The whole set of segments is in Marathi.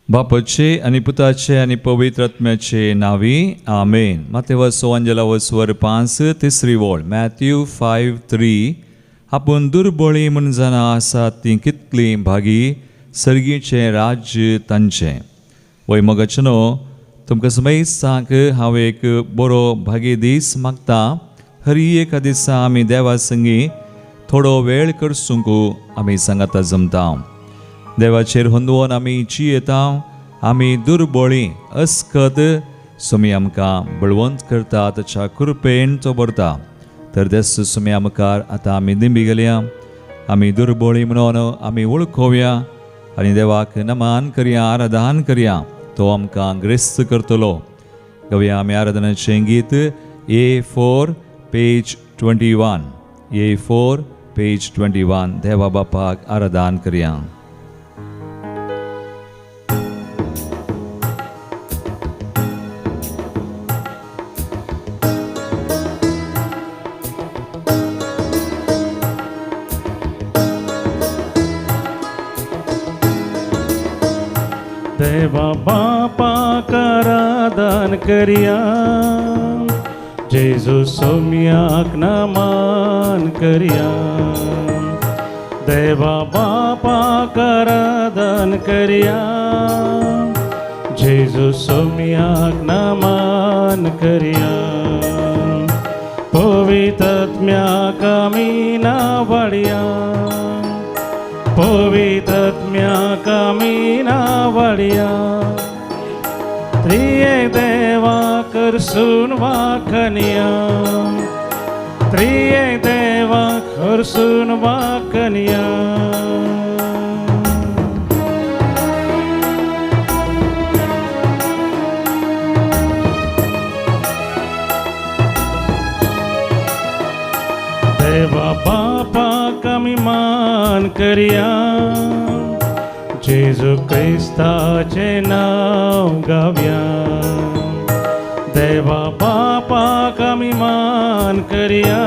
बापाचे आणि पुताचे आणि पवित्र आत्म्याचे नावी आमेन. मातेवा सोवांजला स्वर 5 तिसरी वळ मॅथ्यू 5:3 आपूण दुर्बळी म्हण जाणा आसा ती कितली भागी सर्गीचे राज्य तांचे. वय मगचनो तुमकां समज सांग हांव एक बरो भागी दीस मागता. हर एका दिसा आमी देवा संगी थोडो वेळ करसूंक आमी सांगाता जमता. देवाचेर हुंदवून आमी जियेता. आमी दुर्बळी अस्कत सुमी आमकां बळवंत करता, ताच्या कृपेन तो भरता. तर तेच सुमी आमकां आतां आमी दिंबी गेल्या. आमी दुर्बळी म्हणून आमी वळखोवया आनी देवाक नमान करया, आराधन करया. तो आमकां ग्रेस्त करतलो. घेवया आमी आराधनाचें गीत A4 पेज 21. A4 page 21. देवा बापाक आराधन करया. देवा बापा आराधन करिया, जेजू सोम्याक नमान करिया. देवा बापा आराधन करिया, जेजू सोम्याक नमान करिया. पवित्र आत्म्याक आमी नावडया, पवित्र आत्म्याक आमी नावडया. त्रिये देवा करसून वाखनिया, त्रिये देवा करसून वाखनिया. देवा बापाक आमी मान करिया, जेजू क्रिस्ताचे नाव गावया. देवा बापाक आमी मान करिया,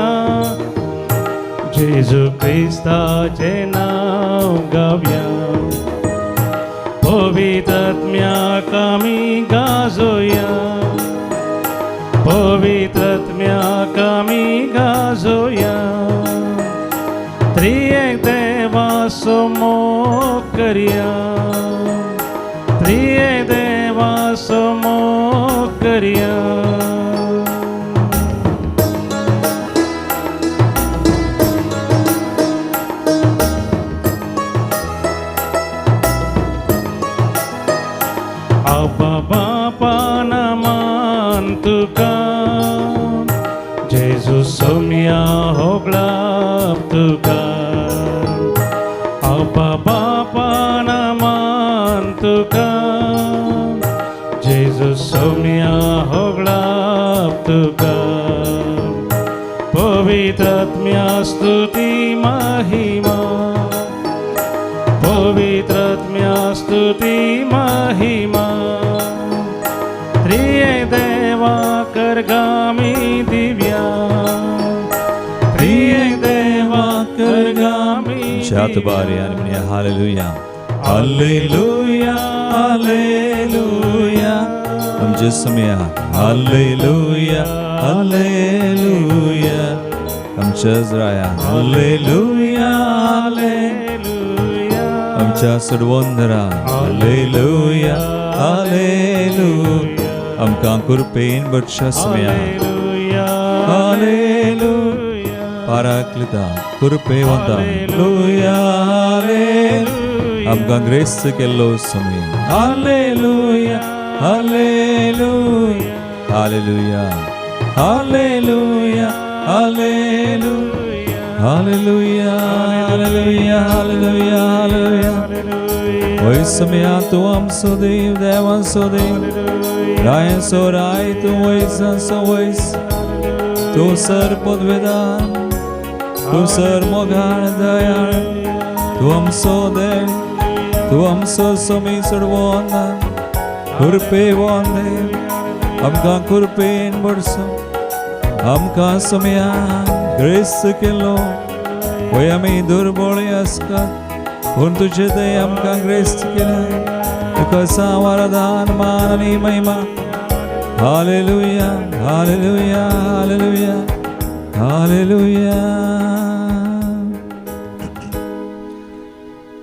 जेजू क्रिस्ताचे नाव गावया. पवित्र आत्म्याक आमी गाजोया, पवित्र आत्म्याक आमी गाजोया. त्रिएक देवा समोक करिया, त्रिएक देवा समोक करिया. आबा बापा नमान तुका, जेजू सोम्या होगळाप तुका. आबा बापा नमान तुका, जेजू सोम्या होगळाप तुका. पवित्र आत्म्या स्तुती महिमा, पवित्र आत्म्या स्तुती महिमा. त्रिये देवा करगामी दिव्या, त्रिये देवा करगामी शात बारी आणि म्हणे हालेलुया, हालेलुया, हालेलुया. आमचे समया हालेलुया, हालेलुया. आमच्या इस्राया हालेलुया, हालेलुया. आमच्या सडवंदरा हालेलुया, हालेलुया. आमकां कृपेन बटशा समया हालेलुया. पाराक्लिता कृपेवंता हालेलुया, हालेलुया. आमकां ग्रेस्त केल्लो समय hallelujah, hallelujah, hallelujah, hallelujah, hallelujah, hallelujah, hallelujah, hallelujah, hallelujah. वै समया तू आमचो देव, देवाचो देव. रायसो राय तू वैसांचो वैस. तू सर पदवेदार, तू सर मोगाळ दयाळ. तू आमचो देव, तू आमचो समी सडवंदार. कृपेवंत देव, आमकां कृपेन भरसो. आमकां समया ग्रेस्त केलो. वय आमी दुर्बळी आसतात, पूण तुझे दये आमकां ग्रेस्त केल्या तुका वरदान मान आनी महिमा हालेलुया हालेलुया हालेलुया हालेलुया.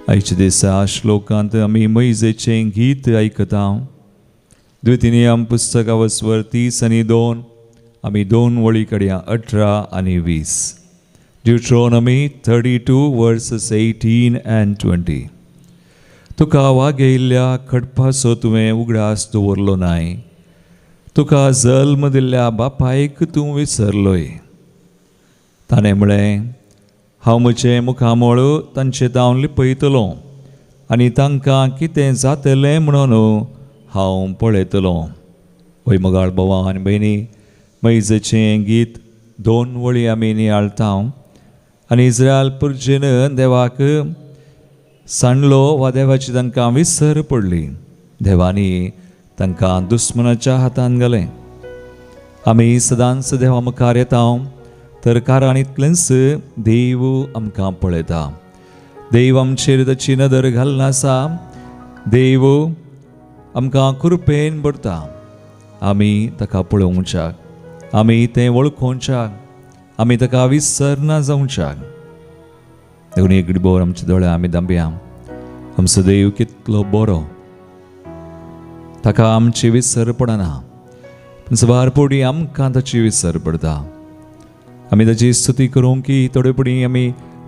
आयच्या दिसा श्लोकांत आमी मैजेचें गीत आयकता. द्वितीनियम पुस्तका वचवर 30 आनी 2 आमी 2 वळी काडया 18 आनी 20. Deuteronomy 32 verses 18 and 20. तुका वागयल्ल्या खडपाचो तुवें उगडास दवरलो नाय. तुका जल्म दिल्ल्या बापायक तूं विसरलोय. ताणें म्हळें हांव म्हजें मुखामोळ तांचे दावन लिपयतलो आनी तांकां कितें जातलें म्हणून हांव पळयतलो. वय मोगाळ भावा आनी भयणी, मैजेचें गीत 2 वळी आमी नियाळता. आनी इस्रायल पुर्जेन देवाक सांडलो वा देवाची तांकां विसर पडली. देवानी तांकां दुस्मनाच्या हातान घालें. आमी सदांच देवा मुखार येता तर कारणींतल्यानच देव आमकां पळयता. देव आमचेर ताची नदर घालना आसा. देव आमकां कृपेन भरता. आमी ताका पळोवच्याक, आमी तें वळखोवच्याक, आमी ताका विसरना जावच्याक. देखून एक घडीभर आमचे दोळे आमी धांबया. आमचो देव कितलो बरो, ताका आमची विसर पडना. वारपोटी आमकां ताची विसर पडटा. आमी ताची स्तुती करूंक की थोडेपणी आमी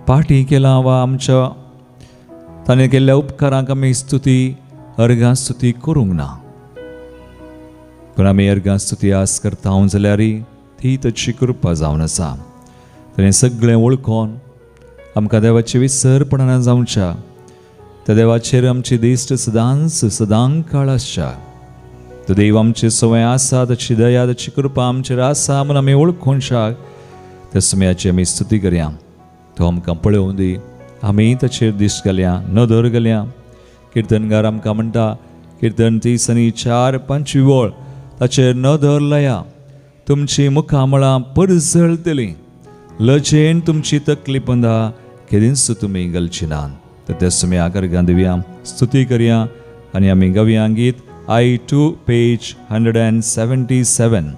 पाठी केलां वा आमच्या ताणें केल्ल्या उपकारांक आमी स्तुती अर्गां स्तुती करूंक ना. पूण आमी अर्गां स्तुती आस करता जाल्यार ती ताची कृपा जावन आसा. ताणें सगळें वळखोन आमकां देवाची विसर पडना जावच्या. त्या देवाचेर आमची दिश्ट सदांच काळ आसच्या. तो देव आमचे सवय आसा, ताची दया ताची कृपा आमचेर आसा म्हूण आमी वळखोवच्याक त्या समयाची आमी स्तुती करया. तो आमकां पळोवंक दी. आमी ताचेर दिश्ट घालया, नदर घालया. किर्तनगार आमकां म्हणटा, किर्तन 30 आनी 4-5 वळ, ताचेर नदर लाया. तुमची मुखामळां परजळटलीं. लजेन तुमची तकली पंदा केदींच तुमी घालची नात. तर त्या समयाक अर्गां दिवया, स्तुती करया आनी आमी गावया गीत I2 पेज 177.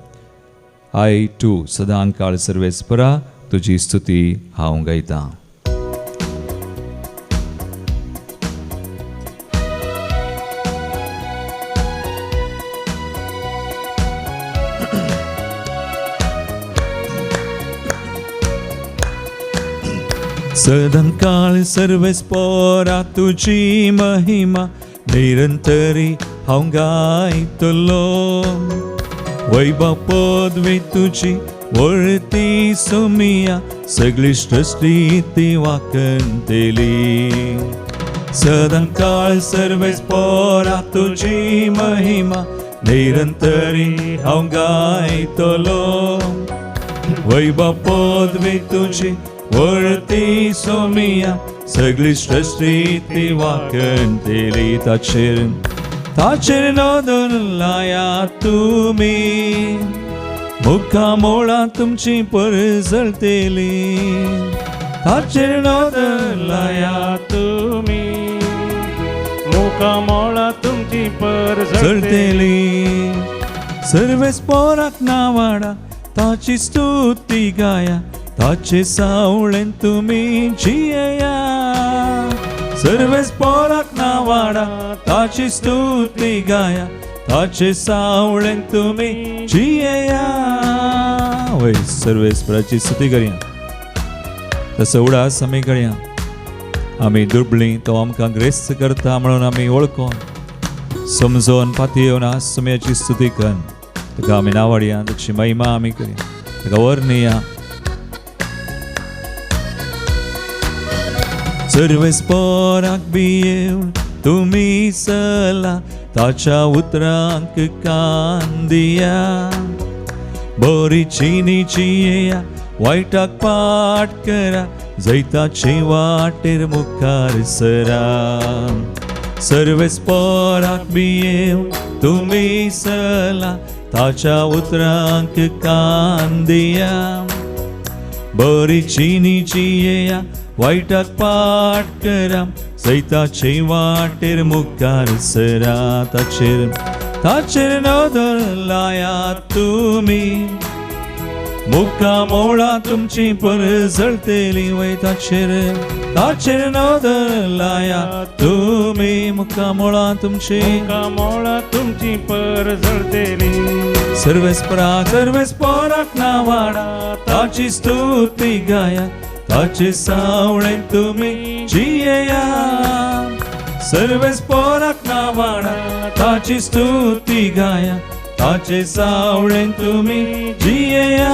I2 सदां काळ सर्वेस्परा तुजी स्तुती हांव गायतां. सदां काळ सर्वेस्परा तुजी महिमा निरंतरी हांव गायतलो. वैभव पदवी तुजी वळती सोमिया सगळी सृष्टी ती वाकंतली. सदां काळ सर्वेस्परा तुजी महिमा निरंतरी हांव गायतलो. वैभव पदवी तुजी वळती सोमिया सगळी सृष्टी ती वाकंतली. ताचेर नदर लाया तुमी. मुखामोळां तुमची परजळटली. ताचेर नदर लाया तुमी. मुखामोळां तुमची परजळटली. सर्वेस्पराक नावाडा ताची स्तुती गाया. ताचे सावळेन तुमी जियेया. सर्वेस्पराक नावाडा ताची स्तुती गाया. ताचे सावळेन तुमी जियेया. वय सर्वेस्पराची स्तुती करया. तसो उडास आमी करया. आमी दुर्बळीं, तो आमकां ग्रेस्त करता म्हणून आमी वळखोन समजोन पातयेवन आज समयाची स्तुती कर. तुका आमी नावाडया, ताची महिमा आमी करया, ताका वर्णया. सर्वेस्पराक भियेवन तुमी चला. ताच्या उतरांक कान दिया. बरी चिनीची येया, वायटाक पाट करा. जैताची वाटेर मुखार सरा. सर्वेस्पराक भियेवन तुमी चला. ताच्या उतरांक कान दिया. बरी चिनीची येया, वाईटाक पाट करा सैताचे वाटेर मुखार सरा ताचेर नदर लायात तुमी मुक्कामोळा तुमची पर जळतेली वय ताचेर नदर लायात तुमी मुक्कामोळा तुमची पर जळतेली सर्वेस्पराक नावाडा ताची स्तुती गाया ताचे सावळे तुमी जियेया सर्वेस्पराक नावाडा ताची स्तुती गाया ताचे सावळे तुमी जियेया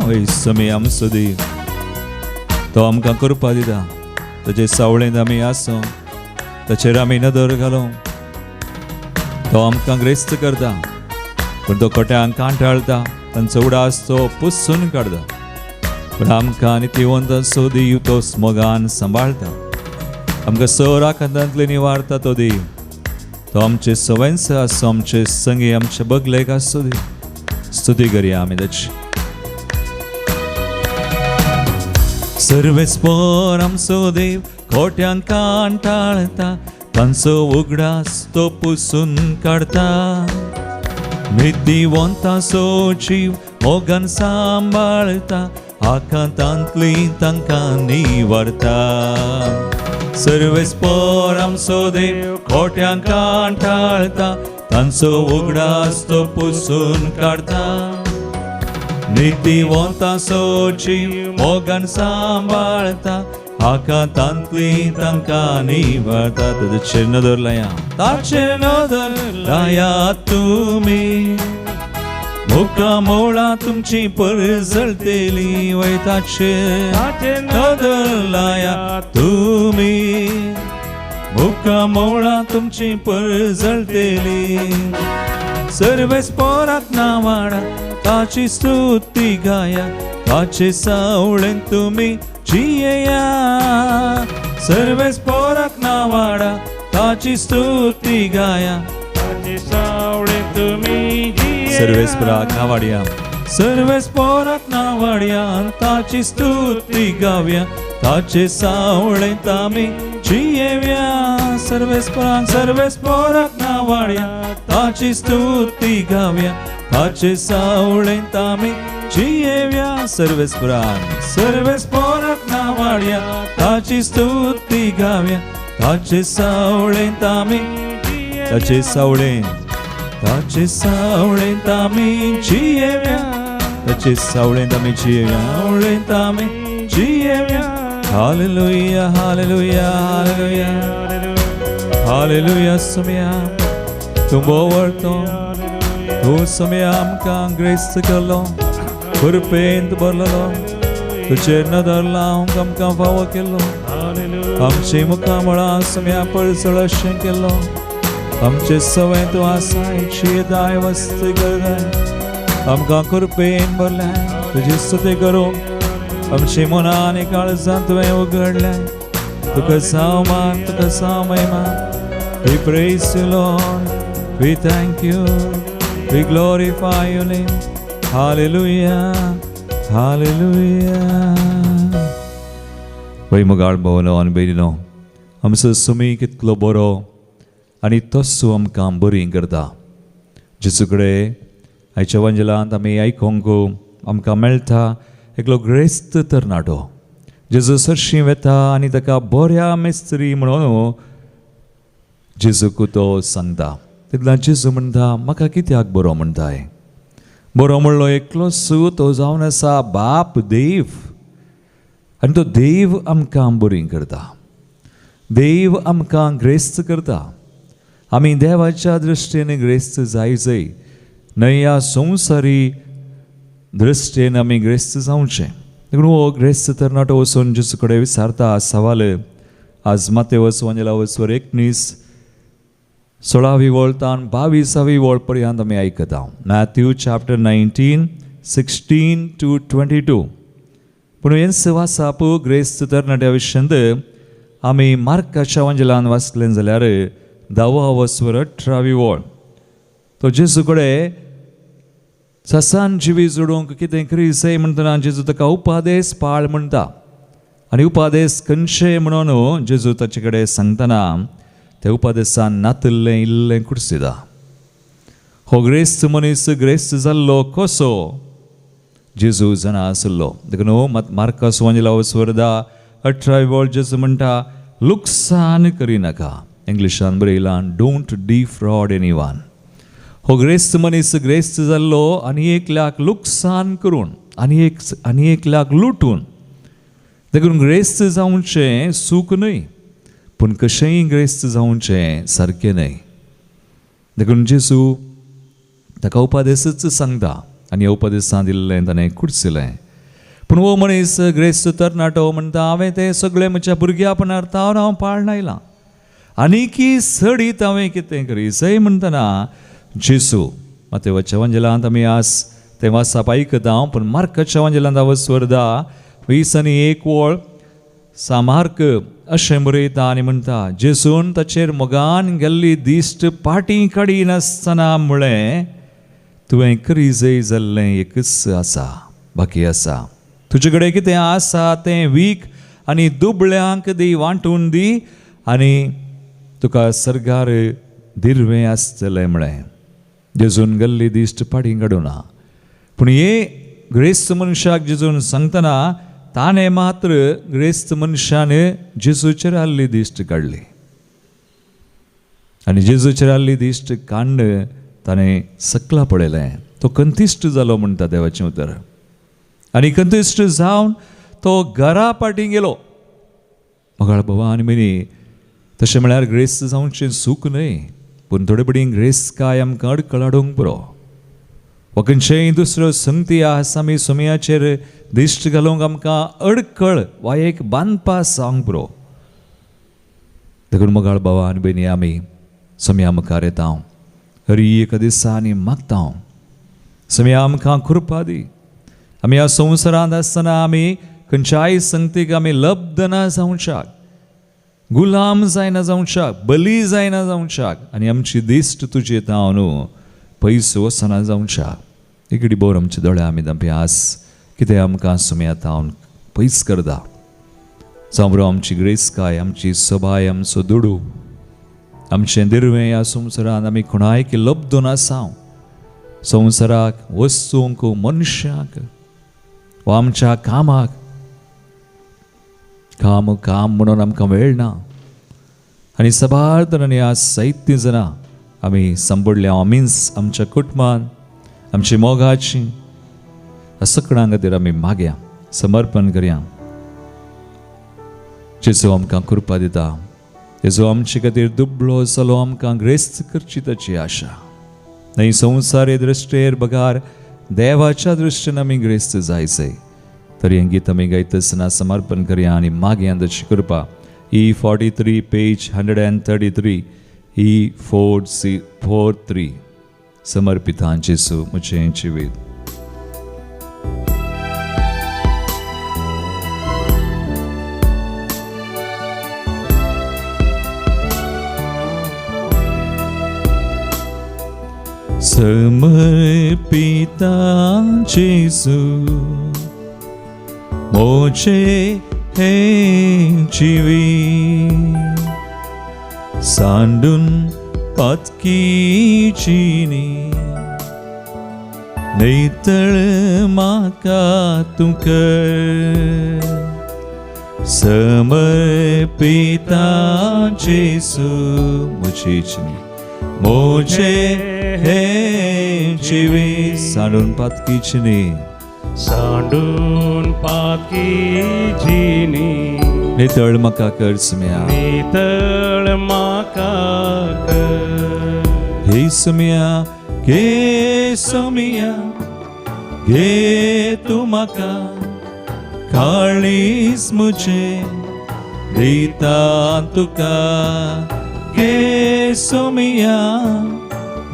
वय समी आमचो देव तो आमकां करपा दिता ताचे सावळेंत आमी आसूं ताचेर आमी नदर घालूं तो आमकां ग्रेस्त करता पण तो कोट्यांक कांठाळता तांचो उडास तो पुसून काडता पण आमकां नित्यवंत असो देव तो मोगान सांबाळता आमकां सरा खांदांतले निवारता तो देव तो आमचे सवयंस आसो आमचे संगी आमचे बगलेक आसो देव स्तुती करया आमी ताची सर्वेस्पर आमचो देव खोट्यांक कांठाळता तांचो उगडास तो पुसून काडता नित्यवंताचो जीव मोगान सांबाळता आकांतांतली तांकां निवारता सर्वेस्पर आमचो देव खोट्यांक कांठाळता तांचो उगडास तो पुसून काडता नित्यवंताचो जीव मोगान सांबाळता आकांतांतली तांकां निवारता ताचेर नदर लाया तुमी मुक्कामोळा तुमची पर जळतेली वय ताचेर नदर लाया तुमी मुक्कामोळा तुमची पर जळतेली सर्वेस्पराक नावाडा ताची स्तुती गाया ताचे सावळेंत तुमी जियेया सर्वेस्पराक नावाडा ताची स्तुती गाया ताचे सावळेंत तुमी सर्वेस्पराक नावाडया सर्वेस्पराक नावाडया ताची स्तुती गाव्या ताचे सावळेंत आमी जियेव्या सर्वेस्पराक नावाडया ताची स्तुती गाव्या ताचे सावळेंत आमी जियेव्या सर्वेस्पराक नावाडया ताची स्तुती गाव्या ताचे सावळेंत आमी ताचे सावळेंत आमी जियेव्या ताचे सावळेंत आमी जियेव्या हालेलुया हालेलुया हालेलुया हालेलुया सुम्या तूं बोवळतो तूं सुम्या आमकां ग्रेस्त केलो कृपेंत भरलेलो तुजेर नदर लावंक आमकां फावो केलो आमची मुखामळां सुम्या पळसळ अशें केलो आमचे सवय तूं आसायची दाय वस्ती करताय आमकां कृपेन भरल्या तुजी स्तुती करूंक आमची मनां आनी काळजां तुवें उगडल्या तुका सावमान तुका साव महिमा We praise you Lord, we thank you, we glorify your name. Hallelujah, hallelujah. वैमगाळ भवनो आनी भयणीनो आमचो सुमी कितलो बरो आनी तसो आमकां बरी करता जेजू कडेन आयच्या वंजलांत आमी आयकोंक आमकां मेळटा एकलो ग्रेस्त तरणाटो जेजू सरशी वेता आनी ताका बऱ्या मेस्त्री म्हणून जेजूक तो सांगता तितल्यान जेजू म्हणटा म्हाका कित्याक बरो म्हणटाय बरो म्हणलो एकलो सू तो जावन आसा बाप देव आनी तो देव आमकां बरी करता देव आमकां ग्रेस्त करता आमी देवाच्या दृश्टेन ग्रेस्त जायचय न्हय ह्या संवसारी दृश्टेन आमी ग्रेस्त जावचें देखून हो ग्रेस्त तरणाटो वचून जेजू कडेन विचारता सवाल आज मातेवस वंजलावसवर 16वी वळतान 22वी वळ पर्यंत आमी आयकता मॅथ्यू चॅप्टर 19 16 to 22 पूण हें वाचप ग्रेस्त तरणाट्या विशयंत आमी मार्काच्या वंजलान वाचलें जाल्यार 10वी 18वी वळ तो जेजू कडेन ससान जिवी जोडूंक कितें करी जाय म्हणटना जेजू ताका उपादेश पाळ म्हणटा आनी उपादेस खंयचे म्हणून जेजू ताचे कडेन सांगतना त्या उपादेसान नातिल्लें इल्लें कुडसिदा. हो ग्रेस्त मनीस ग्रेस्त जाल्लो कसो? जेजू जाणा आसलो. देखून मार्का सुवांजेला स्वर्धा 18 जेजू म्हणटा लुकसाण करिनाका. इंग्लिशान बरयलां डोंट डिफ्रॉड एनीवन. हो ग्रेस्त मनीस ग्रेस्त जाल्लो आनी एकल्याक लुकसाण करून आनी एकल्याक लुटून. देखून ग्रेस्त जावचें सूख न्हय, पूण कशेंय ग्रेस्त जावचें सारकें न्हय. देखून जेजू ताका उपादेसच सांगता आनी ह्या उपदेशां दिल्लें ताणें कुडसिलें. पूण हो मनीस ग्रेस्त तरणाटो म्हणटा हांवें तें सगळें म्हज्या भुरग्यापणार हांव पाळून आयलां आनीकी सडीत हांवें कितें करीसय म्हणटना जेजू मातेवाच्या वंजलांत आमी तें वाचप आयकता. पूण मार्काच्या वंजलांत वर्धा 20 सामार्क अशें बरयता आनी म्हणटा जेजून ताचेर मोगान गेल्ली दिश्ट पाटी काडी नासतना म्हळें तुवें करी जय जाल्लें एकच आसा, बाकी आसा. तुजे कडेन कितें आसा तें वीक आनी दुबळ्यांक दी, वांटून दी आनी तुका सर्गार दिर्वें आसतलें म्हळें. जेजून गेल्ली दिश्ट पाटी काडूना. पूण हे ग्रेस्त मनशाक जेजून सांगतना ताणें मात्र ग्रेस्त मनशान जेजूचेर आल्ली दिश्ट काडली आनी जेजूचेर आल्ली दिश्ट काडून ताणें सकला पळयलें. तो कंतिश्ट जालो म्हणटा देवाचें उतर. आनी कंतिश्ट जावन तो घरा पाटी गेलो. मोगाळ बाबा आनी मनी तशें म्हळ्यार ग्रेस्त जावचें सूख न्हय, पूण थोडे पडीं ग्रेस्त काय आमकां अडकळाडूंक पुरो. वा खंयचेय दुसरो संगती आसामी सुमयाचेर दिश्ट घालूंक आमकां अडकळ वा एक बांदपा सांग पुरो. देखून मोगाळ बाबा आनी भयणी आमी सुमया मुखार येता. हरी एका दिसांनी मागता सुमया आमकां कृपा दी. आमी ह्या संवसारांत आसतना आमी खंयच्याय संगतीक आमी लब्ध ना जावच्याक, गुलाम जायना जावच्याक, बली जायना जावच्याक आनी आमची दिश्ट तुजी येता न्हू पयस वचना जावच्याक. एक बोर आमचे दोळे आमी धांपया आस कितें आमकां सुमया तावन पयस करता. जावं आमची ग्रेसकाय, आमची सबाय, आमचो दुडू, आमचें दिर्वें ह्या संवसारांत आमी कोणायक लब्धून आसां. संवसाराक, वस्तूंक, मनशाक वा आमच्या कामाक काम म्हणून आमकां वेळ ना. आनी सबार तरांनी आज साहित्य जाणां आमी सांपडल्या मिन्स आमच्या कुटुंबान आमची मोगाची सगळ्यां खातीर आमी मागया, समर्पण करया. जेजू आमकां कृपा दिता. जेजू आमचे खातीर दुबळो जालो आमकां ग्रेस्त करची ताची आशा. न्हय संवसारी दृश्टेर बगार देवाच्या दृश्टीन आमी ग्रेस्त जायचंय. तरी हें गीत आमी गायतना समर्पण करया आनी मागया ताची कृपा. E43 पेज 133 E43 समर्पिता जेजू म्हजें जिवीत. समर्पिता जेजू मोचे हे जिवीत सांडून पातकीची नेतळ म्हाका तूं कर. समर्पिता जेजू मोचे हे जिवीत सांडून पातकीची नेतळ म्हाका कर सुमया. नेतळ म्हाका कर. हे सुमया घे सुमया घे तूं म्हाका काळीज म्हजें दिता तुका. घे सुमया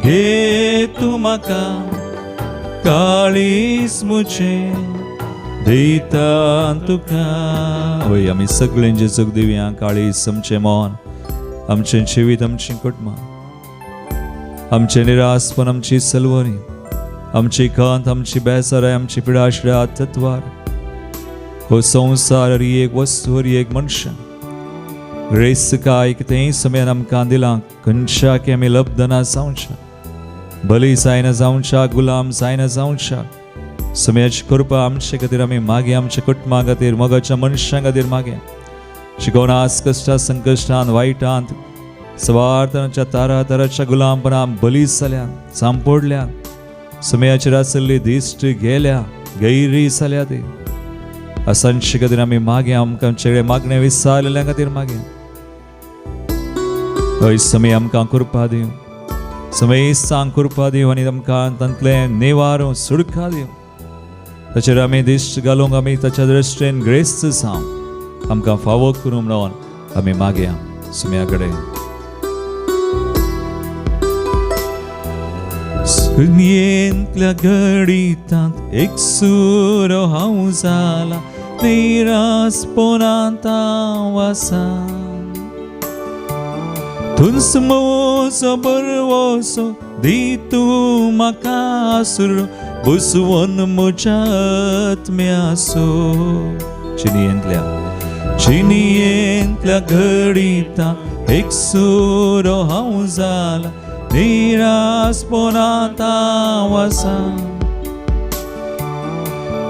घे तूं म्हाका काळीज म्हजें दिता तुका. वय आमी सगळें जेजूक दिवया काळीज आमचें मन, आमचें जिवीत, आमचीं कुटुंबां, आमचें निरासपण, आमची सलवणी, आमची खंत, आमची बेसाराय, आमची पिडाशिडा तत्वार हो संवसार ही एक वस्तू ही एक मनुष्य ग्रेस काय की ते समय आमकां दिला खंयच्या की आमी लब्धना जावच्या बली जायना जावच्या गुलाम जायना जावच्या समयाची कृपा आमचे खातीर आमी मागे आमच्या कुटुंबा खातीर मोगाच्या मनशां खातीर मागे शिकोवन आज कश्टां संकश्टांत वायटांत स्वार्थाच्या ताराच्या गुलामपणां बली जाल्या सांपोडल्या समयाचेर आसल्ली दिश्ट गेल्या गैरी जाल्या ती असांचे खातीर आमी मागे आमकां आमचे मागणे विसारलेल्या खातीर मागे हय समय आमकां कृपा दिव समय सांग कृपा दिव आनी आमकां तांतले निवारो सुडका दिव ताचेर आमी दिश्ट घालूंक आमी ताच्या दृश्टीन ग्रेस्त जावं आमकां फावो करूंक म्हणून आमी मागया सुमया कडेन सुन्येंतल्या घडींतांत एक सुरो हांव जाला निरासपणांत हांव आसा तुंस मोसो बरवोसो दी तूं म्हाका आसरो बसवून म्हज्या आत्म्यासो चिनयेंतल्या घडींतांत एक सुरो हांव जाला निरासपणांत हांव आसा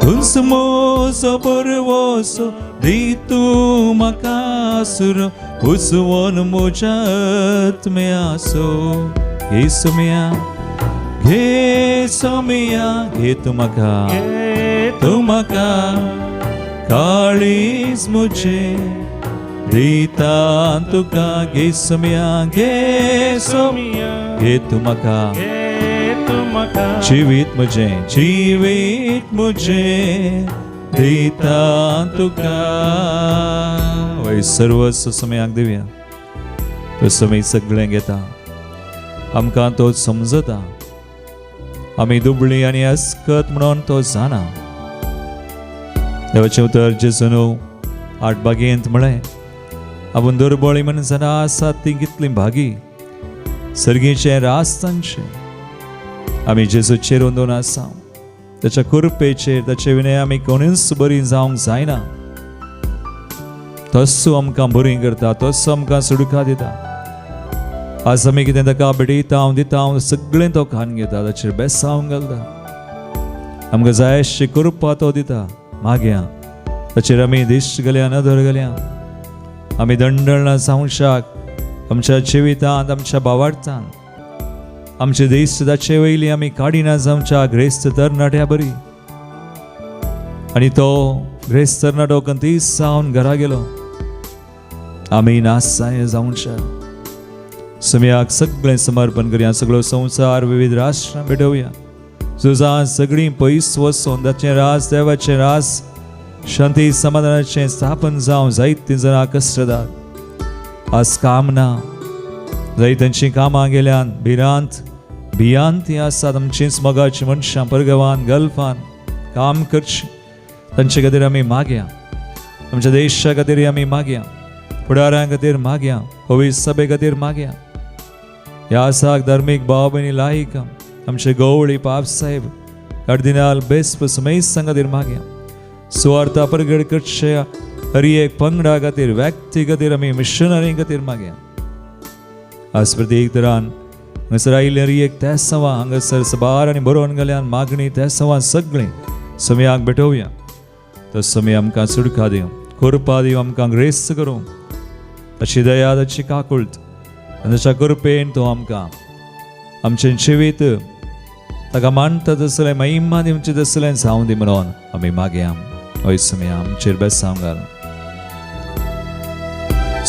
तुंस मोसो बरवोसो दी तूं म्हाका आसरो बसवून म्हज्या आत्म्यासो हे सुमया घे सोमया घे तूं म्हाका काळीज म्हजें दिता तुका घे सोमया घे सोमया घे तूं म्हाका जिवीत म्हजें दिता तुका वय सर्वस्व समयाक दिवया तो समय सगळें घेता आमकां तो समजता आमी दुबळी आनी अस्कत म्हणून तो जाणा देवाचें उतर जेजून 8 भागेंत म्हळें आपूण दुर्बळी मनशां आसात ती कितली भागी सर्गीचे रास तांचे आमी जेजूचेर वंदून आसा ताच्या कृपेचेर ताचे विनय आमी कोणूच बरी जावंक जायना तसो आमकां बरी करता तसो आमकां सुडका दिता आज आमी कितें ताका भेटयता हांव दिता हांव सगळें तो खावन घेता ताचेर बेसावंक घालता आमकां जाय अशी कृपा तो दिता मागया ताचेर आमी दिश्ट घालया नदर घालया आमी दंडळना जावशाक आमच्या जिवितांत आमच्या भावार्थांत आमचे दिश्ट ताचे वयली आमी काडिना जावच्या ग्रेस्त तरणाट्या बरी आनी तो ग्रेस्त तरणाटो कंतीस जावन घरा गेलो आमी नासाय जावच्या समयाक सगळें समर्पण करया सगळो संवसार विविध राष्ट्रां भेटोवया सुजान सगळीं पयस वचून ताचें राज देवाचें राज शांती समाधानाचें स्थापन जावं जायतीं जाणां कश्टदार आज काम ना जायत्यांचीं कामां गेल्यान भिरांत तीं आसात आमचींच मोगाचीं मनशां परगांवान गल्फान काम करचीं तांचे खातीर आमी मागया आमच्या देशा खातीर आमी मागया फुडाऱ्यां खातीर मागया पवित्र सभे खातीर मागया ह्या आसाक धार्मीक भाव भयणी लायक आमचे गवळी पाप साहेब कार्दिनाल बेस्प समेस्तां खातीर मागया सुवार्ता परगड करचे हर एक पंगडा खातीर व्यक्ती खातीर आमी मिशनरी खातीर मागया आज प्रत्येक तरान हांगासर आयिल्ले हर एक त्या सवा हांगासर सबार आनी बरोवन गेल्यान मागणी त्या सवा सगळीं समयाक भेटोवया तो समय आमकां सुडका दिव कृपा दिव आमकां ग्रेस करूं ताची दया ताची काकुळट आनी ताच्या कृपेन तो आमकां आमचें जिवीत ताका मानता तसलें महिमा दिवचें तसलें जावं दी म्हणून आमी मागया हय समय आमचेर बेसांव घाल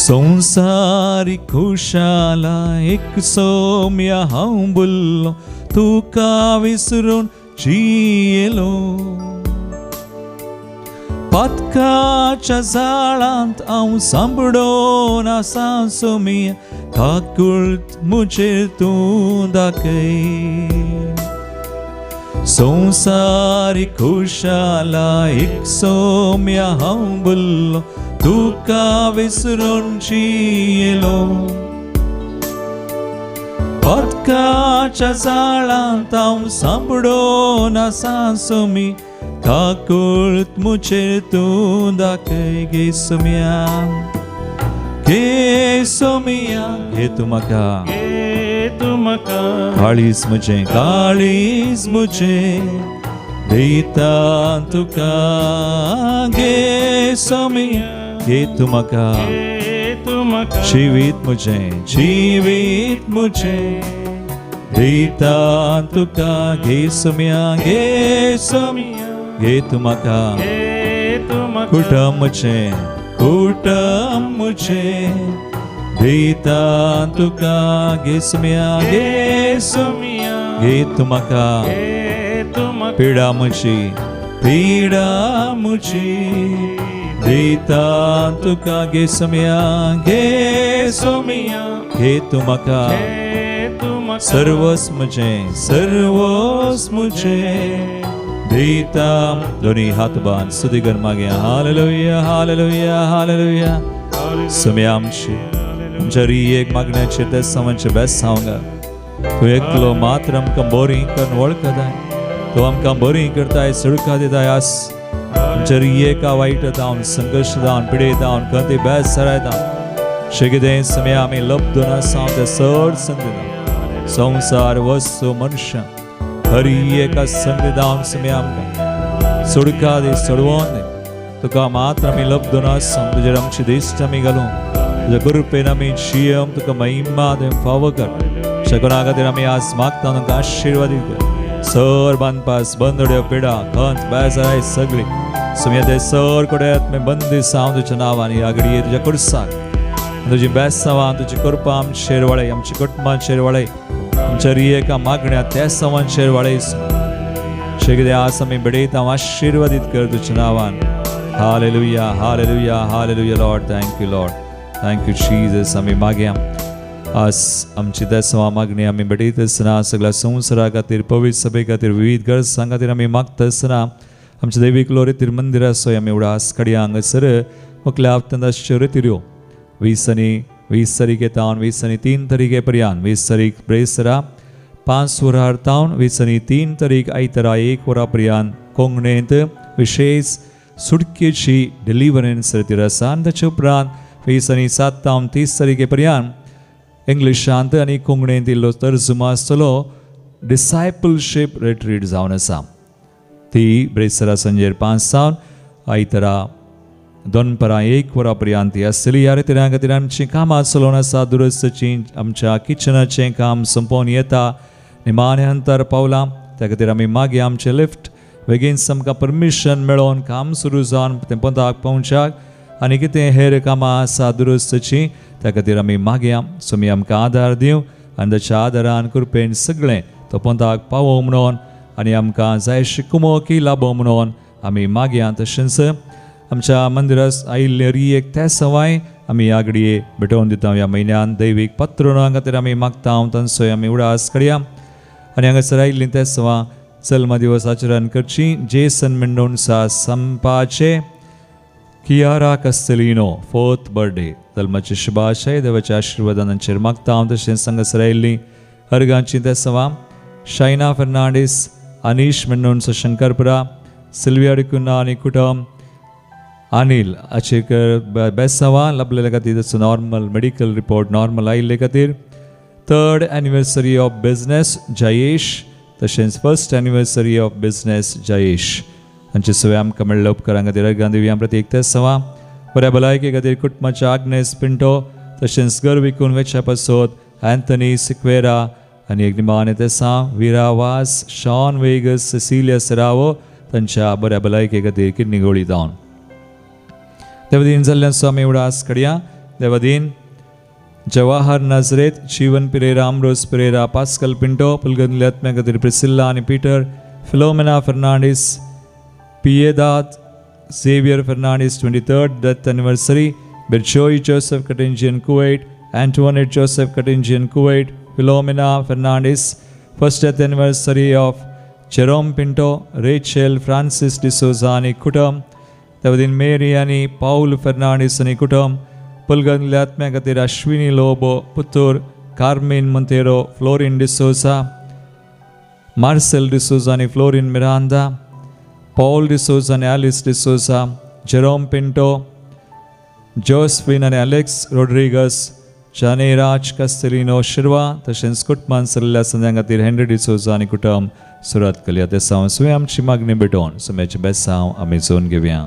संवसारी खुशाला एक सोम्या हांव बुल्लो तुका विसरून जियेलो पातकाच्या जाळांत हांव सांबडोन आसा सोमिया काकुळट मुजेर तूं दाखय संवसारी खुशाला एक सोम्या हांव बुल्लो तुका विसरून जियेलो पातकाच्या जाळांत हांव सांबडोन आसा Somi Kakult mucertu dakai gesumia Getumaka Kalis muce Deita tuka Gesumia Getumaka Jivit muce Deita tuka Gesumia Getumaka Kutam muce Deita tuka Gesumia Getumaka Pida muci Deita tuka Gesumia Getumaka Sarvos muce Deita Doni Hatban Sudigan Magia Hallelujah Hallelujah Hallelujah Sumyamshi Jari ek magnache des samanche bes saunga Tu eklo matram kambori kan volkada Tu am kambori karta hai sudka deta yas Jari eka waita down sangash down pide down kanti bes sarai down Shigide samyami labduna sound the third sandina Samsar vasu manushya Hari eka sandidam samyamga Sudkadi sudvonde Tuka matrami labduna sound jaram chidishtami galum Jagurpenami shiyam tuka mahimmadem favakar Shakunagadirami asmaktanam ka ashirvadika Sir banpas bandudya pida Kant basarai sagli Sumyate sir kodayat me bandi sound chanavani agadiye tuja kursak तुझी बेसवान तुझी कृपा शेरवाळे आमची कुटुंबां शेरवाळे आमच्या रियेका मागण्या त्या सवान शेरवाळे शेगदे आस आमी बडयता आशीर्वादीत कर तुझ्या नावान hallelujah hallelujah hallelujah Lord thank you Jesus आमी मागया आज आमची देसवा मागणी आमी बडयत आसतना सगळ्या संवसारा खातीर पवित्र सभे खातीर विविध गरजां खातीर आमी मागता आसतना आमच्या दैवीक लोरेतीर मंदिर आसोय आमी उडास कड्या हांगासर मुखल्या हप्त्यांत शिवरात्रियो 20 तारीखे तावन 3 तारीखे पर्यंत 20 तारीख ब्रेसरा 5 वरां तावन 3 तारीख आयतारा 1 वरां पर्यंत कोंकणींत विशेष सुटकेची डिलिव्हरन्स जातीर आसा आनी ताचे उपरांत 7 तावन 30 तारीखे पर्यंत इंग्लिशांत आनी कोंकणींत इल्लो तर्जुमो आसतलो डिसायपलशीप रिट्रीट जावन आसा ती ब्रेसरा संजेर 5 तावन आयतारा 2 वरां पर्यंत आसतली ह्या रितीन खातीर आमचीं कामां चलोवन आसा दुरुस्तीचीं आमच्या किचनाचें काम संपोवन येता निमाणे अंतर पावलां त्या खातीर आमी मागया आमचें लिफ्ट बेगीन आमकां परमिशन मेळोवन काम सुरू जावन तें पंथाक पावच्याक आनी कितें हेर कामां आसा दुरुस्तीचीं त्या खातीर आमी मागया तुमी आमकां आदार दिवं आनी ताच्या आदारान कृपेन सगळें तो पंथाक पावो म्हणून आनी आमकां जायशी कुमोकी लाभो म्हणून आमी मागया तशेंच आमच्या मंदिरास आयिल्ले रियेक त्या सवाय आमी आगडये भेटोवन दिता ह्या म्हयन्यान दैवीक पात्रोणां खातीर आमी मागता तांचोय आमी उडास काडया आनी हांगासर आयिल्लीं त्या सवा जल्म दिवस आचरण करची जेसन मेंडोन्सा संपाचे कियारा कस्तेलिनो 4th बर्थडे जल्माची शुभाशय देवाच्या आशिर्वादांचेर मागता तशेंच हांगासर आयिल्लीं अर्गांची त्या सवा शायना फर्नांडीस अनीश मेंडोन्सा शंकरपुरा सिल्विया डिकुना आनी कुटुंब अनिल अचेकर बेसवा लभलेल्या खातीर ताचो नॉर्मल मेडिकल रिपोर्ट नॉर्मल आयिल्ले खातीर 3rd anniversary of business Jayesh तशेंच 1st anniversary of business Jayesh हांचे सगळे आमकां मेळ्ळे उपकारां खातीर अर्गां दिवया प्रत्येक ते सवा बऱ्या भलायके खातीर कुटुंबाच्या आग्नेस पिंटो तशेंच घर विकून वेच्या पासत एंथनी सिक्वेरा आनी एक निमाणे ते विरा वास शॉन वेगस सेसिलिया सेरावो तांच्या बऱ्या भलायके खातीर किडनी गोळी जावन देवदीन जाल्ल्यान स्वामी उडास काडया देवदीन जवाहर नाजरेत जीवन पिरेरा अमरोज पिरेरा पास्कल पिंटो पुलगंदले आत्म्या खातीर प्रिसिल्ला आनी Peter Philomena Fernandes Piedade Xavier Fernandes 23rd death anniversary बेरचोई जोसेफ कटिंजियन कुवैट एंटोनेट जोसेफ कटिंजियन Kuwait Philomena Fernandes 1st death anniversary of Jerome Pinto Rachel Francis D'Souza आनी कुटुंब देवदीन मेरी आनी पाउल फर्नांडीस आनी कुटुंब पुलगंदले आत्म्या खातीर अश्विनी लोबो पुतूर कार्मेन मोंतेरो फ्लोरिन डिसोजा मार्सेल डिसोजा आनी फ्लोरिन मिरांदा पॉल डिसोजा आणि ॲलिस डिसोजा, जेरोम पिंटो, जोस्फिन आणि अलेक्स रोड्रिगस, जाने राज कस्तेलिनो शिर्वा, तशेंच कुटुंबान सरलेल्या सद्यां खातीर हेनरी डिसोजा आनी कुटुंब सुरत करूया. ते सांव आमची मागणी भेटोवन सुम्याचे बेसांव आमी जोन घेवया.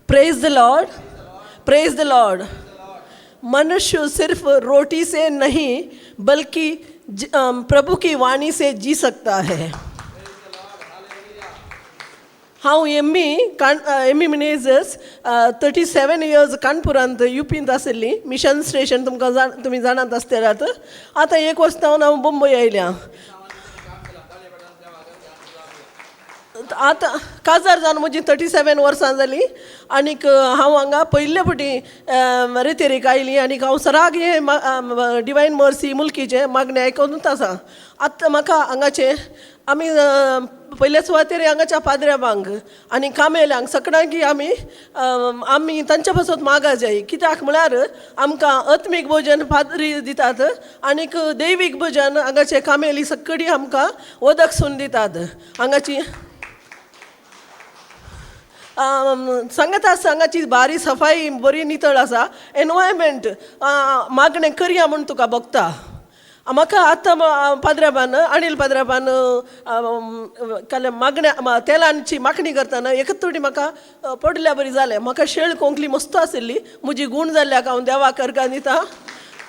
Praise the Lord, praise the Lord. मनुष्य सिर्फ रोटी से नहीं बल्कि प्रभु की वाणी से जी सकता है. हांव एमी मिनेजर्स 37 इयर्स कानपुरांत युपींत आशिल्ली. मिशन स्टेशन तुमी जाणात आसतल्यात. आतां 1 वर्स हांव मुंबय आयल्या. आतां काजार जावन म्हजी 37 वर्सां जालीं. आनीक हांव हांगा पयले फावटी रेतेरेक आयली. आनीक हांव सराग हे डिवायन मर्सी मुल्कीचे मागणे आयकोनूच आसा. आतां म्हाका हांगाचे आमी पयले सुवातेर हांगाच्या पाद्र्याबांक आनी कामेल्यांक सगळ्यांक आमी तांच्या पासून मागा जाय. कित्याक म्हळ्यार आमकां आत्मीक भोजन पाद्री दितात आनीक दैवीक भोजन हांगाचे कामेली सगळी आमकां वदक सून दितात. हांगाची सांगाची बारी सफाई बरी नितळ आसा. एनवायरमेंट मागणें करया म्हूण तुका बगता. म्हाका आतां पाद्राबान अनिल पाद्राबान मागण्या तेलांची मागणी करतना एकच थोडी म्हाका पडल्या बरी जालें. म्हाका शेळ कोंकली मस्त आशिल्ली. म्हजी गूण जाल्ल्याक हांव देवाक अर्गां दिता.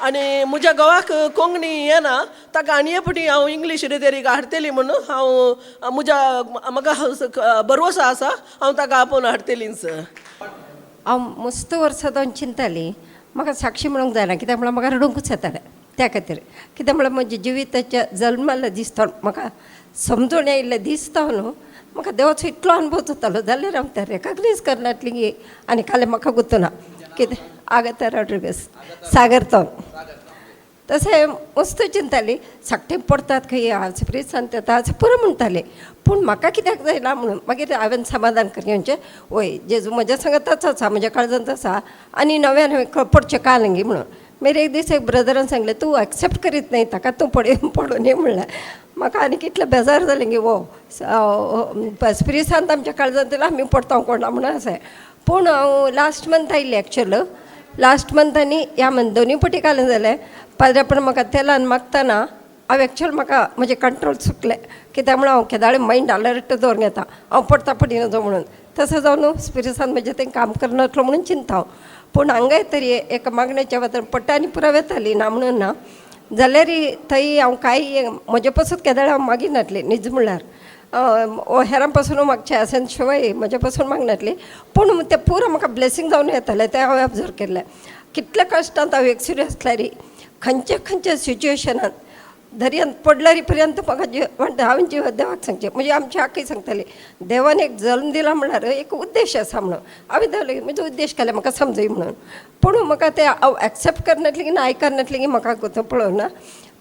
आनी म्हज्या घोवाक कोंकणी येना, ताका आनी फावटी हांव इंग्लीश रेतेरीक हाडटली म्हणून म्हाका भरवोसो आसा हांव ताका आपोवन हाडटलीच. हांव मस्त वर्सां जावन चिंताली म्हाका साक्षी म्हणूंक जायना. कित्याक म्हळ्यार म्हाका रडूंकूच येतालें त्या खातीर. कित्याक म्हळ्यार म्हज्या जिविताच्या जल्माल्या दिसता म्हाका समजून येयल्ले दिसता न्हू. म्हाका देवाचो इतलो अनुभव जातालो जाल्यार हांव त्या रेकग्नायज करनातली. आनी काले म्हाका गुंतना कितें आगाथा रॉड्रिगस सागर तो तशें मस्त चिंताली. साकटे पडटात खंय आज प्रेज सांगता आज पुरो म्हणटाले. पूण म्हाका कित्याक जायना म्हणून मागीर हांवें समाधान करचें. वय जेजू म्हज्या सांगातच आसा, म्हज्या काळजांत आसा आनी नव्यान पडचें काल न्ही म्हणून. मागीर एक दीस एक ब्रदरान सांगलें तूं एक्सेप्ट करीत नाही ताका तूं पडून ये म्हणलें. म्हाका आनी कितलें बेजार जालें गे वो स्पिरीट सांत आमच्या काळजांत येयला आमी पडता कोणा म्हणून आसा. पूण हांव लास्ट मंथ आयिल्लें एक्चुअल. लास्ट मंथ आनी ह्या मंथ दोनूय फावटी कालें जालें. पाद्र्यापण म्हाका तेलान मागतना हांव एक्चुअल म्हाका म्हजें कंट्रोल चुकलें. कित्याक म्हळ्यार हांव केदाळे मायंड अलर्ट दवरून घेता हांव पडता पडिनजो म्हणून. तसो जावन स्पिरिट्सान म्हजें तें काम करनासलो म्हणून चिंता हांव. पूण हांगाय तरी एका मागण्याच्या वातार पडटा आनी पुराव येताली ना म्हणून ना जाल्यार थंय हांव कांय म्हजे पासून केदाळे हांव मागिनातलें न्हीज म्हणल्यार हेरां पासून मागचें आसन शिवाय म्हजे पासून मागनातलें. पूण तें पुरो म्हाका ब्लेसींग जावन येतालें तें हांवें ऑब्जर्व केल्लें. कितल्या कश्टांत हांव एक्सपिरियन्स आसल्यार खंयच्या सिच्युएशनांत दर्यांत पडल्यार पर्यंत म्हाका हांवें जीव देवाक सांगचें. म्हणजे आमची आख्खी सांगताली देवान एक जल्म दिला म्हणल्यार एक उद्देश आसा म्हणून. हांवें देवले म्हजो उद्देश केले म्हाका समजय म्हणून. पूण म्हाका तें हांव एक्सेप्ट करनातलें की ना आयकनातलें की म्हाका पळोवना.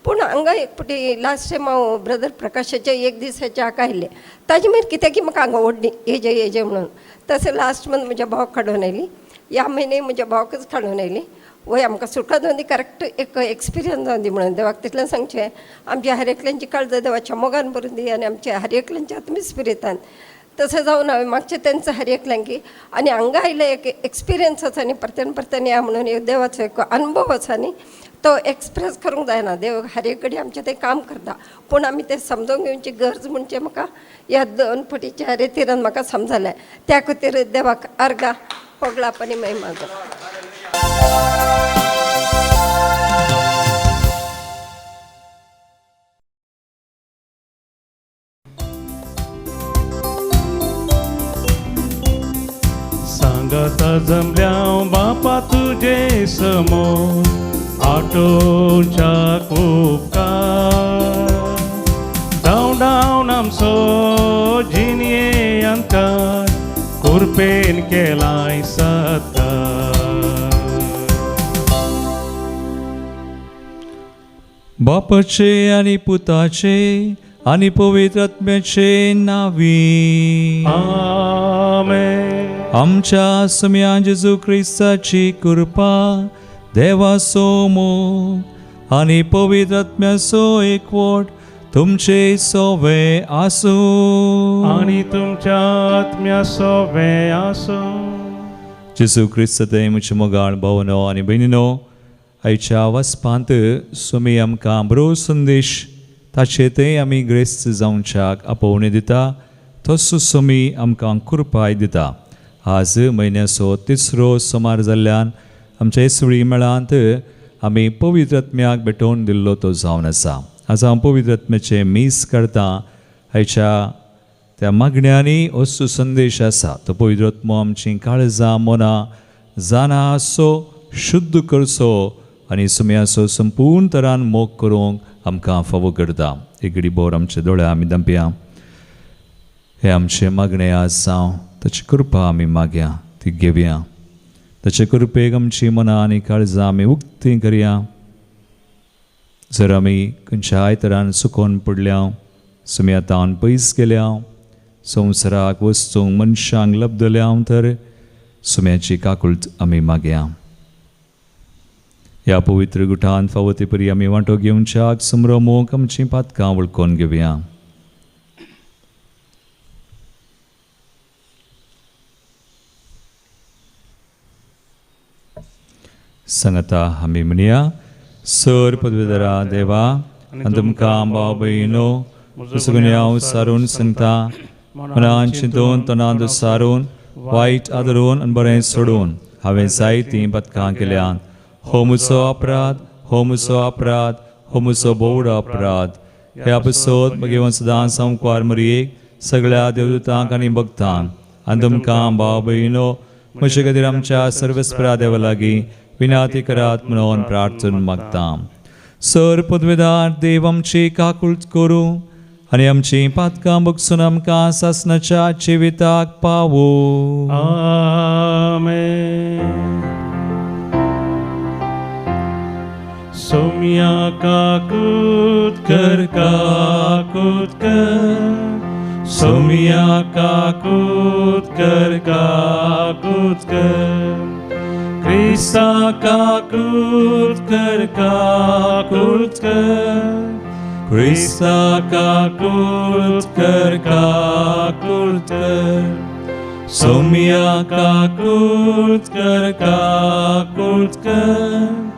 पूण हांगा एक फावटी लास्ट टायम हांव ब्रदर प्रकाशाचे एक दिसाच्या हाका आयिल्लें. ताजे मागीर कित्याक की म्हाका हांगा ओडली हेजे म्हणून. तशें लास्ट मंथ म्हज्या भावाक काडून आयली. ह्या म्हयने म्हज्या भावाकच काडून आयली. वय आमकां सुटका जावन दी करेक्ट एक एक्सपिरियन्स जावन दी म्हणून देवाक तितलें सांगचें. आमच्या हर एकल्यांची काळजां देवाच्या मोगान भरून दी आनी आमच्या हर एकल्यांच्या आत्मस्पिरितान तशें जावन हांवें मागचें तेंचं हर एकल्यांकी. आनी हांगा आयले एक एक्सपिरियन्स आसा न्ही परतन या म्हणून एक देवाचो एक अनुभव आसा न्ही तो एक्सप्रेस करूंक जायना. देव हर एक कडेन आमचें तें काम करता. पूण आमी तें समजून घेवची गरज म्हणजे म्हाका ह्या 2 फावटीच्या रेतीरान म्हाका समजलें. त्या खातीर देवाक अर्गा पगलाप आनी महिमा जाता. जमल्या बापा तुझे समोर आठोच्या उपकार डाऊन डाऊन आमचो जिनिये अंकार कुरपेन केलाय सत्कार बापाचे आणि पुताचे आणि पवित्र आत्म्याचे नावी आमेन. आमच्या सम्या जेजू ख्रिस्ताची कृपा देवाचो मोग आणि पवित्र आत्म्याचो एकवट तुमचे सोवे आसू आणि तुमच्या आत्म्या सोबे आसो. जेजू ख्रिस्त ते म्हजे मोगाळ भावनो आनी भयणीनो, आयच्या वसपांत सुमी आमकां बरो संदेश ताचे ते आमी ग्रेस्त जावच्याक आपोवणे दिता. तसो सुमी आमकां कृपाय दिता. आज म्हयन्याचो 3रो सोमार जाल्ल्यान आमच्या इसवळी मेळांत आमी पवित्र आत्म्याक भेटोवन दिल्लो तो जावन आसा. आज हांव पवित्र आत्म्याचे मीस करता. आयच्या त्या मागण्यांनी असो संदेश आसा. तो पवित्र आत्मो आमची काळजां मनां जाना आसो शुद्ध करचो आनी सुम्याचो संपूर्ण तरान मोग करूंक आमकां फावो करता. एक घडी बोर आमचे दोळे आमी दांपया. हे आमचे मागणे आज जावं ताची कृपा आमी मागया, ती घेवया. ताचे कृपेक आमची मनां आनी काळजां आमी उक्तीं करया. जर आमी खंयच्याय तरान चुकोवन पडल्या, सुम्यातान पयस गेल्या, संवसाराक वस्तूंक मनशांक लबदल्या, तर सुम्याची काकुळट आमी मागया. ह्या पवित्र गुठान फावो ते परी आमी वांटो घेवच्याक समरो मोग आमची पातकां वळखून घेवया. सांगता आमी म्हणया. सर पदवीधरा देवा आनी तुमकां भाव भयणो सगळ्या हांव सारून सांगता. मनान चिंतून तोंडांत सारून वायट आदरून आनी बरें सोडून हांवें जायतीं पथकां केल्यात. हो म्हजो अपराध, हो म्हजो अपराध, हो म्हजो बोवडो अपराध. हे अपसोद म्हगे सदांच संवकार मरयेक सगळ्या देवदूतांक आनी भक्तांक आनी तुमकां भाव भयणो म्हजे खातीर आमच्या सर्वेस्परा देवा लागीं विनाती करात म्हणून प्रार्थना मागता. सर पदवेदार देव आमची काकुळट करूं आनी आमची पातकां बगसून आमकां सासणाच्या जिविताक पावो. आमेन. सोम्या काकुट कर काकुट कर. सोम्या काकुट कर काकुट कर. क्रिस्ता काकुट कर काकुट कर. क्रिस्ता काकुट कर काकुट कर. सोम्या काकुट कर काकुट कर.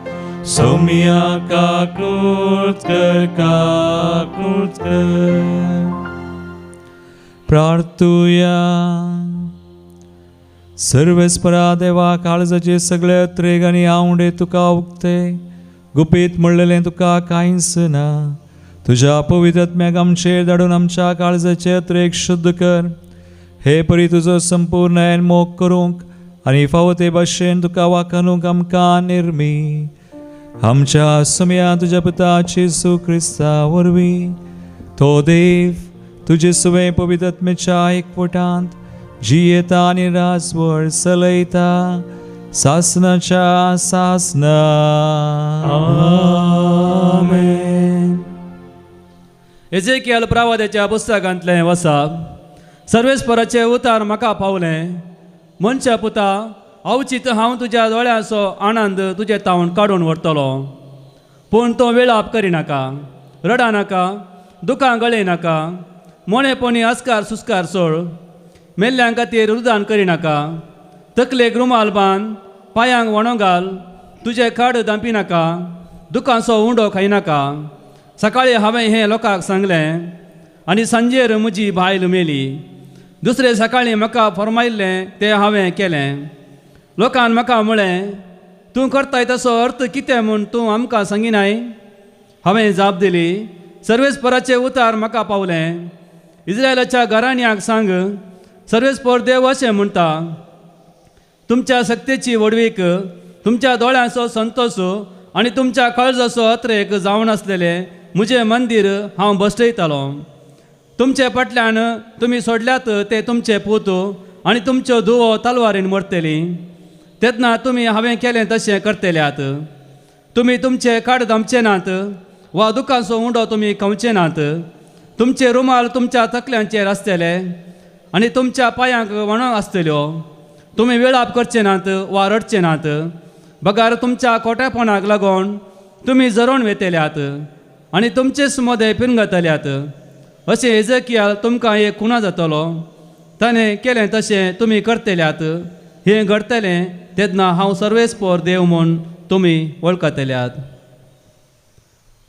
सोम्या काकुट कर काकुट कर. प्रार्थुया. सर्वेस्परा देवा काळजाचे सगळे त्रेग आनी आवडे तुका उक्ते. गुपीत म्हणलेलें तुका कांयच ना. तुज्या पवित्र आत्म्याक आमचेर धाडून आमच्या काळजाचे त्रेग शुद्ध कर. हे परी तुजो संपूर्ण मोग करूंक आनी फावो ते भाशेन तुका वाखाणूंक आमकां निर्मी. आमच्या सुम्या तुज्या पुता येशू ख्रिस्ता वरवीं तो देव तुजे सुवे पवित्र आत्म्याच्या एकवटांत जियेता आनी राजवड चलयता सासणाच्या सासना. आमेन. एजेकियल प्रवाद्याच्या पुस्तकांतलें वचप. सर्वेस्पराचे उतार म्हाका पावलें. मनशा पुता, अवचित हांव तुज्या दोळ्याचो आनंद तुजे तावण काडून व्हरतलो. पूण तो वेळाप करिनाका, रडानाका, दुखां गळय नाका, मोणेपणी अस्कार सुस्कार सोड. मेल्ल्यां खातीर रुदान करिनाका. तकलेक रुमाल बांद, पांयांक वणो घाल, तुजे खाड दांपी नाका, दुखांचो उंडो खायनाका. सकाळीं हांवें हें लोकांक सांगलें आनी सांजेर म्हजी बायल मेली. दुसरे सकाळीं म्हाका फरमायल्लें तें हांवें केलें. लोकान म्हाका म्हळें, तूं करताय तसो अर्थ कितें म्हूण तूं आमकां सांगिनाय. हांवें जाप दिली, सर्वेस्पराचें उतार म्हाका पावलें. इस्रायलाच्या घराण्यांक सांग, सर्वेस्पर देव अशें म्हणटा, तुमच्या सक्तेची वडवीक तुमच्या दोळ्यांचो संतोष आनी तुमच्या काळजाचो अत्रेक जावन आसलेले म्हजें मंदीर हांव बसयतालो. तुमचे फाटल्यान तुमी सोडल्यात ते तुमचे पूत आनी तुमच्यो धुवो तलवारीन मरतली. तेन्ना तुमी हांवें केलें तशें करतल्यात. तुमी तुमचे काड दमचे नात वा दुखांचो उंडो तुमी खावचे नात. तुमचे रुमाल तुमच्या तकल्यांचेर आसतले आनी तुमच्या पांयांक वणो आसतल्यो. तुमी वेळाप करचे नात वा रडचे नात. बगार तुमच्या खोटेपणाक लागून तुमी जरोन वेतल्यात आनी तुमचेच मोदे पिरंगतल्यात. अशें एजकियाल तुमकां एक खुणा जातलो. ताणें केलें तशें तुमी करतल्यात. हें घडतलें तेन्ना हांव सर्वेस्पर देव म्हूण तुमी वळखतल्यात.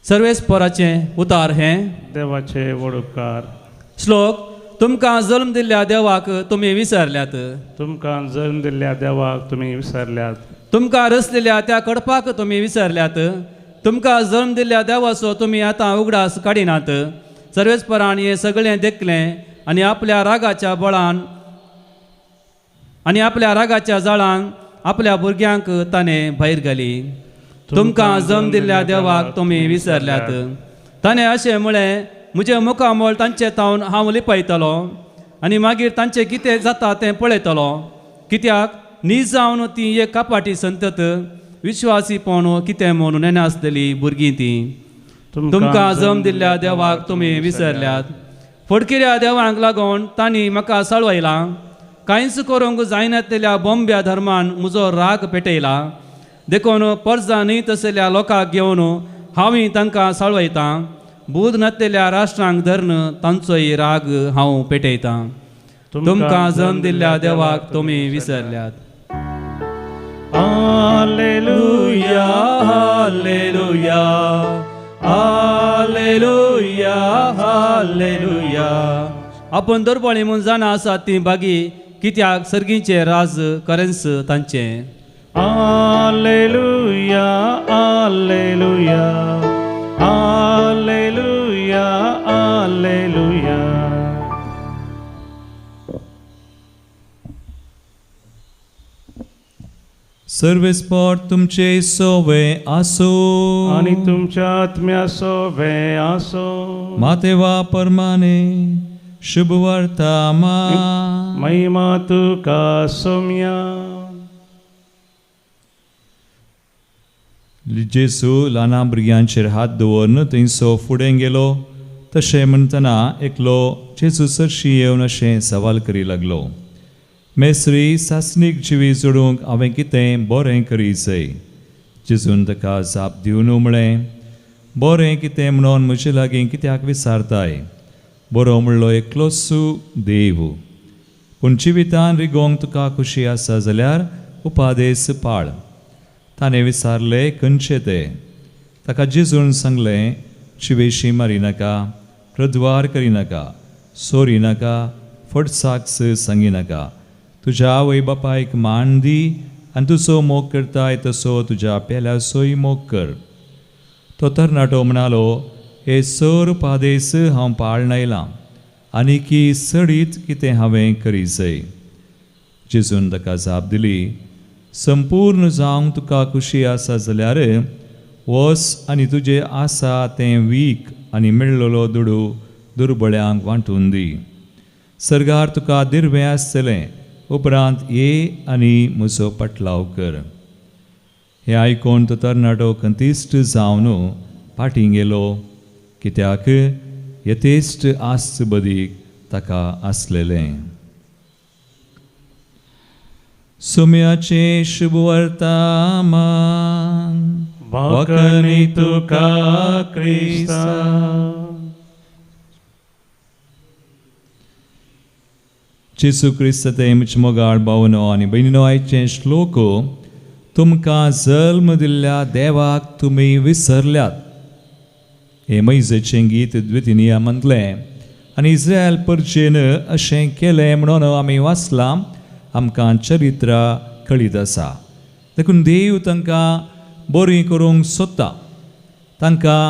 सर्वेस्पराचें उतार हें देवाचे वडुपकार. श्लोक. तुमकां जल्म दिल्ल्या देवाक तुमी विसरल्यात. तुमकां जल्म दिल्ल्या देवाक तुमी विसरल्यात. तुमकां रस दिल्या त्या कडपाक तुमी विसरल्यात. तुमकां जल्म दिल्ल्या देवाचो तुमी आतां उगडास काडिनात. सर्वेस्परान हें सगळें देखलें आनी आपल्या रागाच्या बळान आनी आपल्या रागाच्या जाळान आपल्या भुरग्यांक ताणें भायर घाली. तुमकां जल्म दिल्ल्या देवाक तुमी विसरल्यात. ताणें अशें म्हळें, म्हजें मुखामोल तांचे तावन हांव लिपयतलो आनी मागीर तांचें कितें जाता तें पळयतलो. कित्याक नीज जावन ती एक कापाटी संतत विश्वासीपण कितें म्हणून नेनासलेली भुरगीं तीं. तुमकां जल्म दिल्ल्या देवाक तुमी विसरल्यात. फडकिऱ्या देवांक लागून तांणी म्हाका सळवयलां. कांयच करूंक जायनासलेल्या बोंब्या धर्मान म्हजो राग पेटयला. देखून पर्जा न्हय तसल्या लोकांक घेवन हांवूय तांकां सळवयतां. बूद नासलेल्या राष्ट्रांक धरून तांचोय राग हांव पेटयतां. तुमकां जल्म दिल्ल्या देवाक तुमी विसरल्यात. Hallelujah hallelujah hallelujah hallelujah. आपण दुर्बळी म्हूण जाणा आसात ती बागी, कित्याक सर्गीचे राज करेन्स तांचें. Hallelujah hallelujah hallelujah hallelujah. सर्वेस्पर तुमचे सोवे आसो आनी तुमच्या आत्म्या सोबे आसो. मातेवा परमाने शुभ वार्ता महिमा तुका सोम्या. जेसू ल्हान भुरग्यांचेर हात दवरन थंयसो फुडें गेलो. तशें म्हणटना एकलो जेजू सरशी येवन अशें सवाल करी लागलो, मेस्त्री, सासणीक जिवी जोडूंक हांवें कितें बरें करी जाय? जेजून ताका जाप दिवन म्हळें, बरें कितें म्हणून म्हजे लागीं कित्याक विचारताय? बरो म्हणलो एकलोसू देव. पूण जिवितान रिगोंक तुका खुशी आसा जाल्यार उपादेस पाळ. ताणें विचारलें, खंयचे ते? ताका जेजून सांगलें, चिवेशी मारिनाका, प्रद्वार करिनाका, सोरिनाका, फटसाक्स सांगिनाका, तुज्या आवय बापायक मान दी आनी तुजो मोग करताय तसो तुज्या पेल्याचोय मोग कर. तो तरणाटो म्हणालो, हे सर उपादेस हांव पाळन आयलां, आनी की सडीत कितें हांवें करी जाय? जेजून ताका जाप दिली, संपूर्ण जावंक तुका खुशी आसा जाल्यार वस आनी तुजें आसा तें वीक आनी मेळ्ळलो दुडू दुर्बळ्यांक वांटून दी. सर्गार तुका दिर्वें आसतलें, उपरांत ये आनी म्हजो पटलाव कर. हें आयकून तो तरणाटो कंतिश्ट जावन फाटीं गेलो, कित्याक यथेश्ट आस्त बदीक ताका आसलेलें. सुम्याचे शुभ वर्तामान वाकणी तुका क्रिस्ता. जेसू क्रिस्त ते म्हजे मोगाळ भावनो आनी भयणीनो, आयचे श्लोक तुमकां जल्म दिल्ल्या देवाक तुमी विसरल्यात. हे मैजेचें गीत द्वितीनिया म्हणटलें आनी इस्रायल परचेन अशें केलें म्हणून आमी वाचलां. आमकां चरित्रा कळीत आसा. देखून देव तांकां बरी करूंक सोदता, तांकां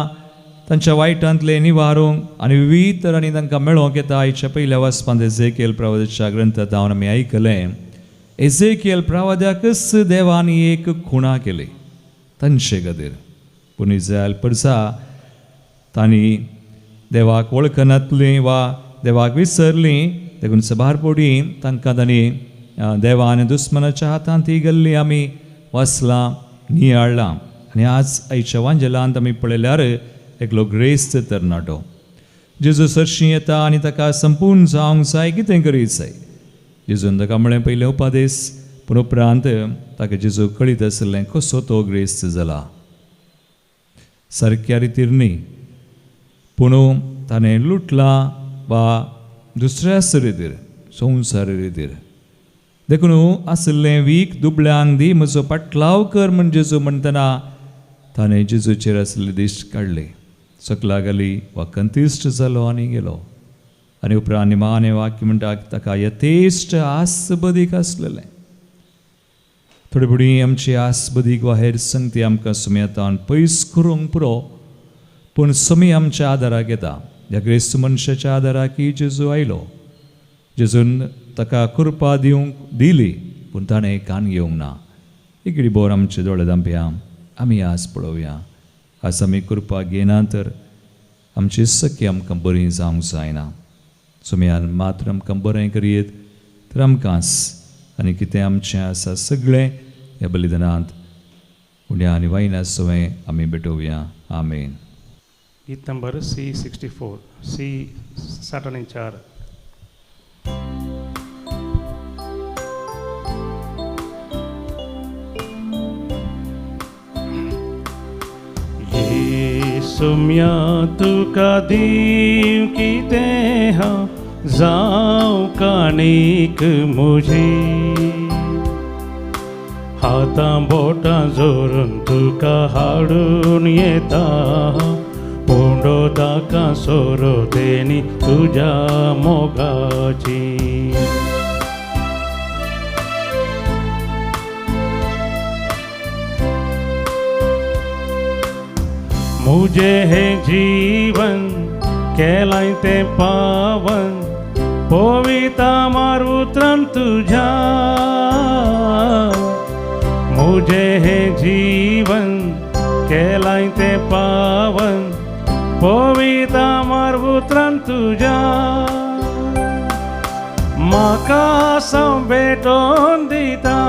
तांच्या वायटांतले निवारूंक आनी विविध तरांनी तांकां मेळोंक येता. आयच्या पयल्या वाचपांत एजेकियल प्रवादीच्या ग्रंथांत हांव आमी आयकलें एजेकियल प्रवाद्याकच देवान एक खुणा केली तांचे खातीर. पूण इस्रायल परसा तांणी देवाक वळखनातलीं वा देवाक विसरलीं, देखून सबारपोटी तांकां तांणी देवा आनी दुस्मनाच्या हातांत ती गेल्ली आमी वाचलां, नियाळ्ळां. आनी आज आयच्या वांजेलांत आमी पळयल्यार एकलो ग्रेस्त तरणाटो जेजू सरशी येता आनी ताका संपूर्ण जावंक जाय कितें करीत जाय. जेजून ताका म्हळें पयलें उपादेश, पूण उपरांत ताका जेजू कळीत आसलें कसो तो ग्रेस्त जाला. सारक्या रितीर न्ही, पूण ताणें लुटलां वा दुसऱ्याच रितीर संवसार रितीर देखून आसलें वीक दुबळ्यांक दी म्हजो पाटलाव कर म्हण जेजू म्हणटना ताणें जेजूचेर आसले दिश्ट काडले, सकला घाली वा कंतिश्ट जालो आनी गेलो. आनी उपरांत निमाणें वाक्य म्हणटा ताका यथेश्ट आसबदीक आसलेलें. थोडी फुडें आमची आसबदीक वा हेर संगती आमकां सुमेतान पयस करूंक पुरो, पूण समी आमच्या आदाराक येता. ह्या क्रिस्त मनशाच्या आदाराकी जेजू आयलो. जेजून ताका कृपा दिवंक दिली, पूण ताणें कान घेवंक ना. एक बोर आमचे दोळे धांपया, आमी आज पळोवया. आज आमी कृपा घेना तर आमची सख्खी आमकां बरी जावंक जायना. सुमयान मात्र आमकां बरें करीत तर आमकांच आनी कितें आमचें आसा सगळें ह्या बलिदानांत उण्या आनी वायना सवय आमी भेटोवया. आमेन. गीत नंबर C64, C 4. येसुम्या तुका दीव कितें हांव जावं काणीक म्हजी, हातां बोटां जोरून तुका हाडून येता, पोंडो ताका सोरो तेनी तुज्या मोगाची. मुझे हे जीवन केलाय ते पावन, पविता मारुत्रम तुझ्या. मुझे हे जीवन केलाय ते पावन, पविता मारुत्रम तुझ्या. म्हाका भेटोवन दिता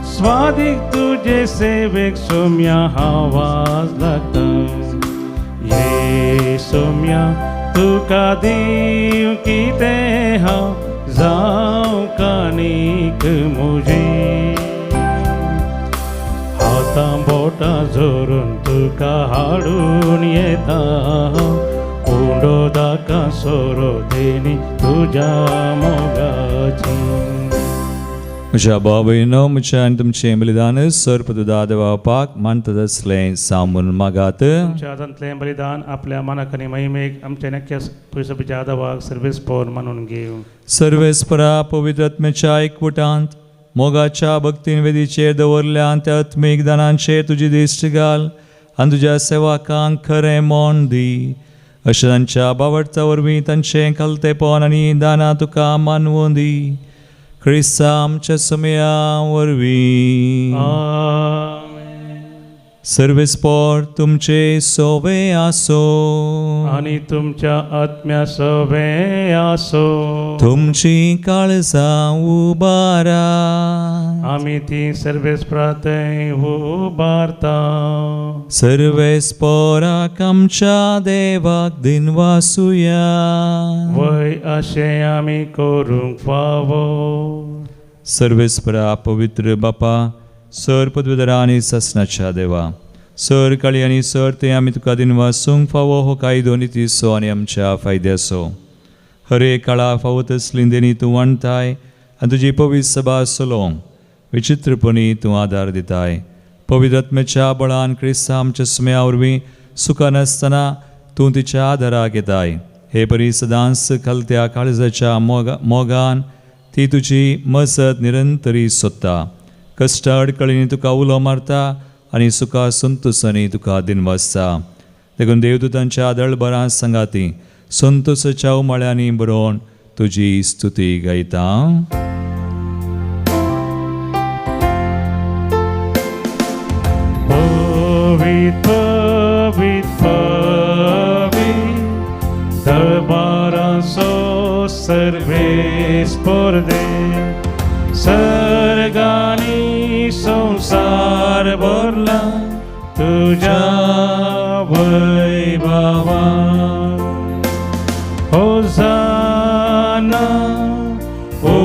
स्वादीक तुझे सेवेक सोम्या आवाज लागता. ये सोम्या तुका दीव कितें हांव जावं काणीक म्हजी, हातां बोटां जोरून तुका हाडून येता, कोंडो ताका सोरो तेनी तुज्या मोगाची. म्हज्या भाव भयणो, म्हज्या आनी तुमचें बलिदान सर्पदुदा देवापाक मानतात असलें सामून मागात. तुमच्या हातांतलें बलिदान आपल्या मानाक आनी महिमेक आमच्या नक्क्या पयसोबीच्या आदावाक सर्वेस्पोर मानून घेव. सर्वेस्परा पवित्र आत्म्याच्या एकवटांत मोगाच्या भक्तीन वेदीचेर दवरल्यान त्या आत्मीक दानांचेर तुजी दिश्ट घाल आनी तुज्या सेवाकांक खरें मोन दी. अशें तांच्या बावडता वरवीं तांचें खालतेपण आनी दानां तुका मानवूं दी. ख्रिस्ता आमच्या समया वरवीं. आमेन. सर्वेस्पोर तुमचे सोवे आसो आनी तुमच्या आत्म्या सोबे आसो. तुमची काळजां उबारा. आमी ती सर्वेस्परातय उबारता. सर्वेस्पोराक आमच्या देवाक दिनवासुया. वय अशें आमी करूंक फावो. सर्वेस्परा पवित्र बापा, सर पदवीधरा आनी ससनाच्या देवा, सर काळी आनी सर ते आमी तुका दिनवासूंक फावो हो कायदो नितीसो आनी आमच्या फायद्याचो. हरे काळा फावत असली देणी तूं वाणताय आनी तुजी पवित्र सभा चलोवंक विचित्रपणी तूं आदार दिताय. पवित्र आत्म्याच्या बळान क्रिस्ता आमच्या सुम्या वरवीं सुखान आसतना तूं तिच्या आदाराक येताय. हे परी सदांच खालत्या काळजाच्या मोगान ती तुजी मजत निरंतरी सोदता. कश्ट अडकळींनी तुका उलो मारता आनी सुखा संतोसांनी तुका दिनवासता. देखून देवदूतांच्या दळबरां सांगाती संतोसाच्या उमाळ्यांनी बरोवन तुजी स्तुती गायता. सर्वेस पोरदे सर्गानी संसार भरला तुझ्या वैभवा होसाना ओ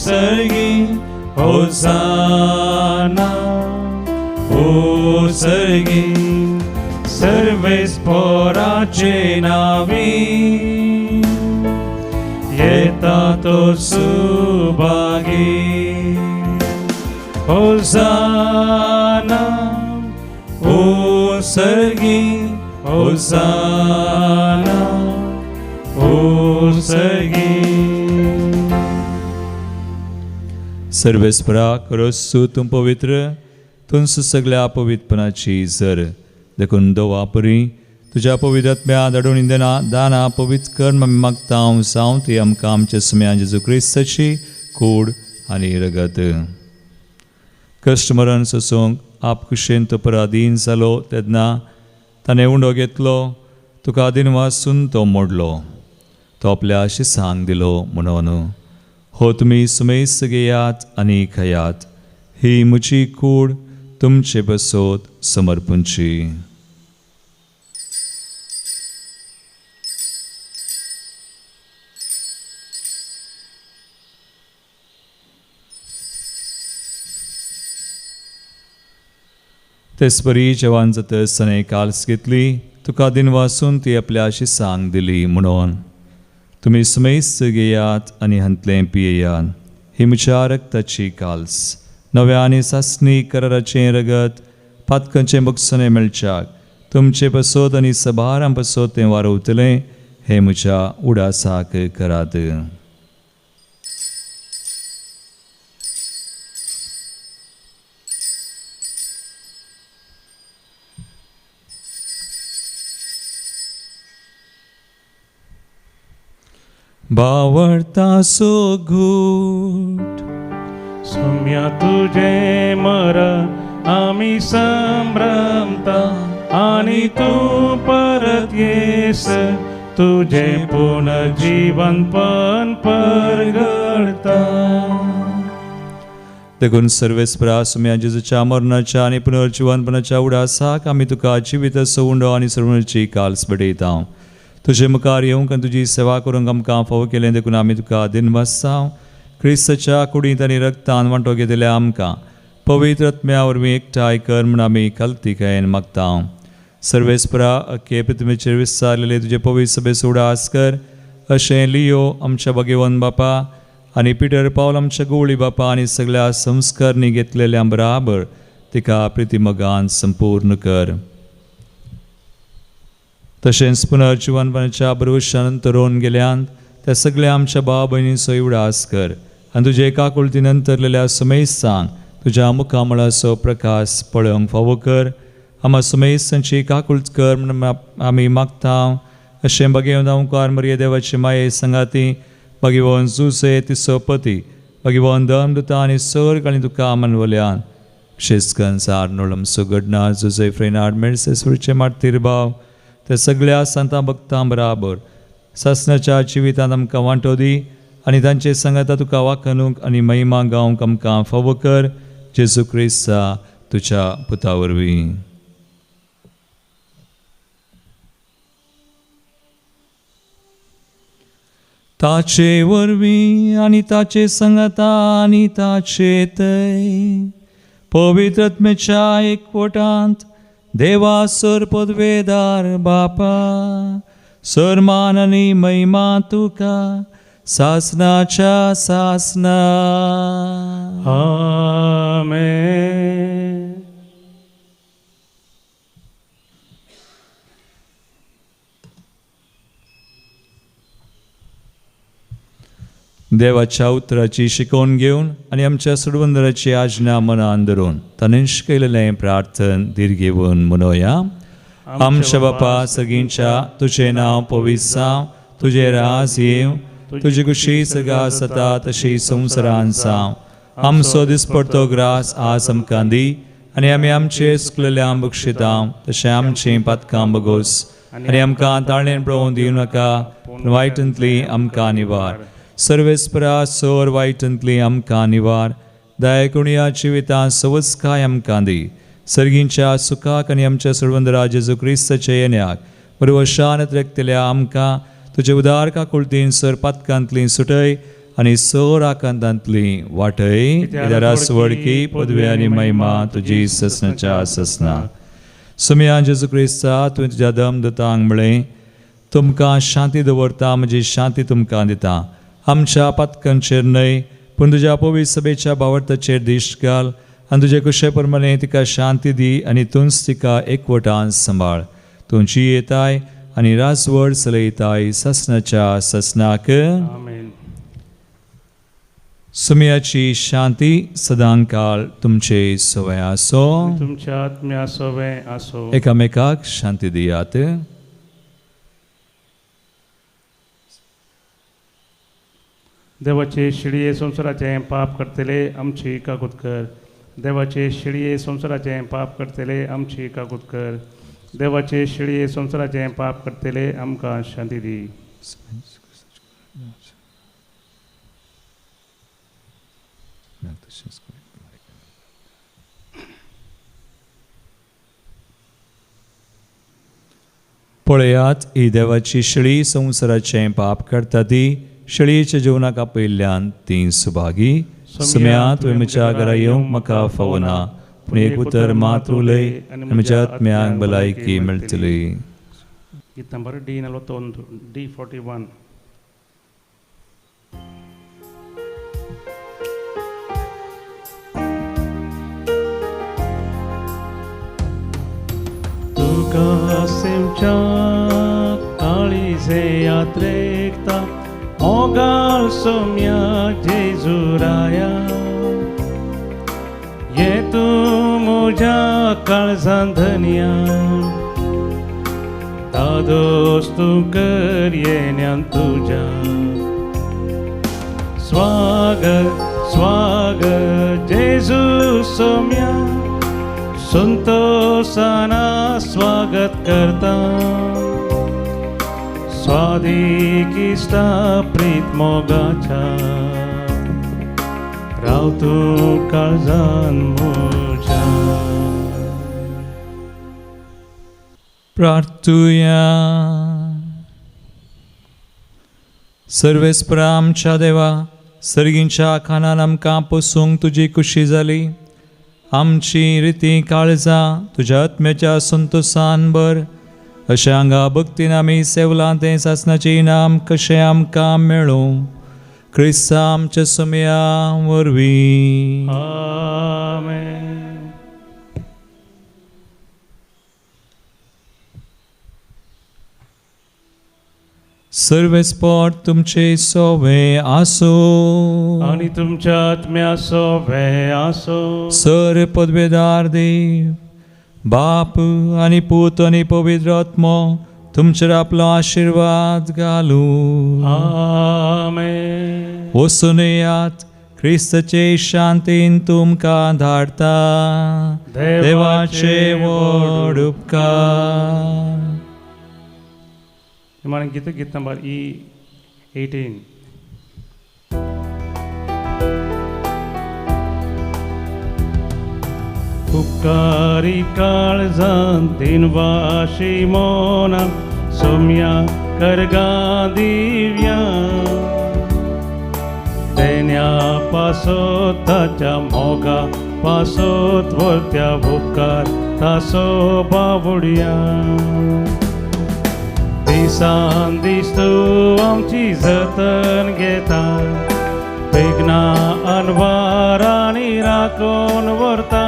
सर्गी होसाना ओ सर्गी सर्वेस पोराचे नावी येता तो सुभागी होसाना ओ सर्गी होसाना ओ सर्गी सर्वेस्परा करोसु तुम पवित्र तुमस सगळ्या पवित्रपणाची जर देखून दो वापरी तुझ्या पवित्रात्म्या धाडून इंदना दाना पवित्र कर मागता जावं ती आमकां आमच्या सुम्या जेजू क्रिस्ताची कूड आनी रगत कश्ट मरण सोसूंक आप कुशेन तो पराधीन जालो तेन्ना ताणें उंडो घेतलो तुका आदीन वाचून तो मोडलो तो आपल्या आशिसांक दिलो म्हणून हो तुमी सुमेस घेयात आनी खयात ही म्हजी कूड तुमचे बसोत समर्पूंची तेसपरी जेवण जातसताना काल्स घेतली तुका दिन वाचून ती आपल्या आशिसांक दिली म्हणून तुमी सुमेस घेयात आनी हंतलें पियेयात ही म्हज्या रक्ताची काल्स नव्या आनी सासणी कराराचें रगत पातकांचें मुखसणे मेळच्याक तुमचे पसोत आनी सबारां पसोत तें वारवतलें हें म्हज्या उडासाक करात बावळता सो घूट सौम्या तुझे मर आम्ही संभ्रमता आणि तू परत येस तुझे पुनर्जीवन पण परगळता देखून सर्वेस्परा सुम्या जेजूच्या मरणाच्या आनी पुनर्जीवनपणाच्या उडासाक आमी तुका जिवीत सवंडो आनी सर्वची काल्स बडयता तुजे मुखार येवंक आनी तुजी सेवा करूंक आमकां फावो केलें देखून आमी तुका दिनवासता क्रिस्ताच्या कुडींत आनी रक्तान वांटो घेतिल्ल्या आमकां पवित्र आत्म्या वरवीं एकठांय कर म्हूण आमी खालतीकायेन मागता सर्वेस्परा अख्खे पृथ्वीचेर विस्तारलेले तुजे पवित्र सभेचो उडास कर अशें लियो आमच्या भगवंत बापा आनी पिटर पावल आमच्या गवळी बापा आनी सगळ्या संस्कारनी घेतलेल्या बराबर तिका प्रितीमगान संपूर्ण कर तशेंच पुनर्जीवनपणाच्या भरवशान तरोवन गेल्यांत त्या सगळ्या आमच्या भाव भयणींचो उडास कर आनी तुजे एका कुळतीन अंतरलेल्या सुमेसांक तुज्या मुखामळाचो प्रकाश पळोवंक फावो कर आम्हा सुमेसांची काकुळत कर म्हणून आमी मागता अशें भगवंत ओंकार मरिये देवाची माये संगाती भगवंत जुसे तिचो पती भगवंत धर्मदूता आनी सर्ग आनी तुका मानवल्यान शेस्कन सारनोळम सुगडनार जुजे फ्रेनार्ड मेळसेसुरचे मार्तीर भाव त्या सगळ्या संतां भक्तां बराबर सासणाच्या जिवितांत आमकां वांटो दी आनी तांचे संगता तुका वाखणूक आनी महिमा गावंक आमकां फावो कर जेजू क्रिस्ता तुज्या पुता वरवीं ताचे वरवीं आनी ताचे संगता आनी ताचे तय पवित्र आत्म्याच्या एकवटांत देवा सर पदवेदार बापा सरमान आनी महिमा तुका सासनाच्या सासना आमेन देवाच्या उतराची शिकवण घेवन आनी आमच्या सुडवंदराची आज्ञा मनान धरून ताणें शिकयलेलें प्रार्थन धीर घेवन मनोया आमच्या बापा सगळींच्या तुजें नांव पवित्र जावं तुजें राज येवं तुजी कुशी सगा सता तशी संवसारान जावं आमचो दिसपडटो ग्रास आज आमकां दी आनी आमी आमचे चुकलेल्या बक्षिता तशें आमचें पातकां बगोस आनी आमकां ताळणेन पळोवंक दिवं नाका पूण वायटांतली आमकां निवार. सर्वेस्परा सोर वायटांतली आमकां निवार. दया करुया जिवितां सवस्काय आमकां दी. सर्गींच्या सुखाक आनी आमच्या सोडवंदरा जेजू क्रिस्ताच्या येण्याक बरोवशान त्रेकतल्या आमकां तुजे उदार काकुळतीन सर पातकांतली सुटय आनी सर आकांतांतली वाटय. इदारास वडकी पदवी आनी महिमा तुजी ससनाच्या ससना. सुमया जेजू क्रिस्ता तुवें तुज्या दमदतांक म्हळें तुमकां शांती दवरता म्हजी शांती तुमकां दिता. आमच्या पातकांचेर न्हय पूण तुज्या पवित्र सभेच्या भावार्थाचेर दिश्ट घाल आनी तुजे कुशे प्रमाणे तिका शांती दी आनी तूंच तिका एकवटान सांबाळ. तुमची येताय आनी राजवड चलयताय ससनाच्या ससनाक. आमेन. सुमयाची शांती सदांकाळ तुमचे सवय आसो. तुमच्या आत्म्या सोवे आसो. एकामेकाक शांती दियात. देवाचे शिडये संवसाराचे पाप करतले आमची काकूत कर. देवाचे शिडये संवसाराचे पाप करतले आमची काकूत कर. देवाचे शिडये संवसाराचे पाप करतले आमकां शांती दी. पळयात ही देवाची शिळी संवसाराचे पाप करता ती. शिळयेच्या जिवनाक आपयल्ल्यान ती सुभागी. सुम्या तुवें म्हज्या घरा येवंक म्हाका फावना पूण एक उतर मात उलय आनी म्हज्या आत्म्याक भलायकी मेळटली. गीत नंबर D41 D41. तुका सेवच्या काळीजे यात्रेकता मोगाळ सोम्या जेजुराया. ये तूं म्हज्या काळजांत धन्या. दादोस तूं कर येण्यान तुज्या. स्वागत स्वागत जेजू सोम्या. संतोषाना स्वागत करता. स्वादिकिष्टा प्रीत मोगाच्या. राव तूं काळजान म्हज्या. प्रार्थुया. सर्वेस्परा आमच्या देवा सर्गींच्या खानान आमकां पोसूंक तुजी खुशी जाली. आमची रिती काळजां तुज्या आत्म्याच्या संतोषान भर. अशें हांगा भक्तीन आमी सेवलां तें सासणाचें इनाम कशें आमकां मेळूं क्रिस्ता आमच्या सुमया वरवीं. आमेन. सर्वेस्पर तुमचे सोवे आसो आनी तुमच्या आत्म्या सोवे आसो. सर पदवेदार देव बाप आनी पूत आनी पवित्र आत्मो तुमचेर आपलो आशिर्वाद घालूं. आमेन. वचून येयात क्रिस्ताचे शांतीन तुमकां धाडटा. देवाचे व्हड उपकार. निमाणें गीत नंबर E18. उपकारी काळजांत दिनवाशी मोना सोम्या करगा दिव्या. देण्या पासोत ताच्या मोगा पासोत वरत्या उपकार तासो बावड्या. दिसान दीस तूं आमची जतन घेता. बेगना अनवारांनी राखून व्हरता.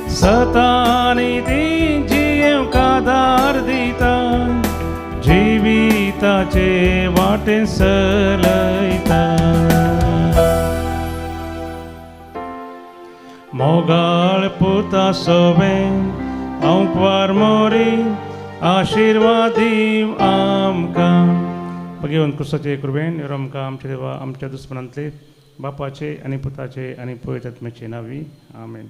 सतानी ती जियेवंक आदार दिता. जिविताचे वाटेन चलयता. मोगाळ पुता सोवें अंकवार मोरी आशिर्वाद दीव आमकां. भगवंत क्रिस्ताचे कृपेन आमकां आमचे देवा आमच्या दुस्मनांतले बापाचे आनी पुताचे आनी पवित्र आत्म्याचे नांवी. आमेन.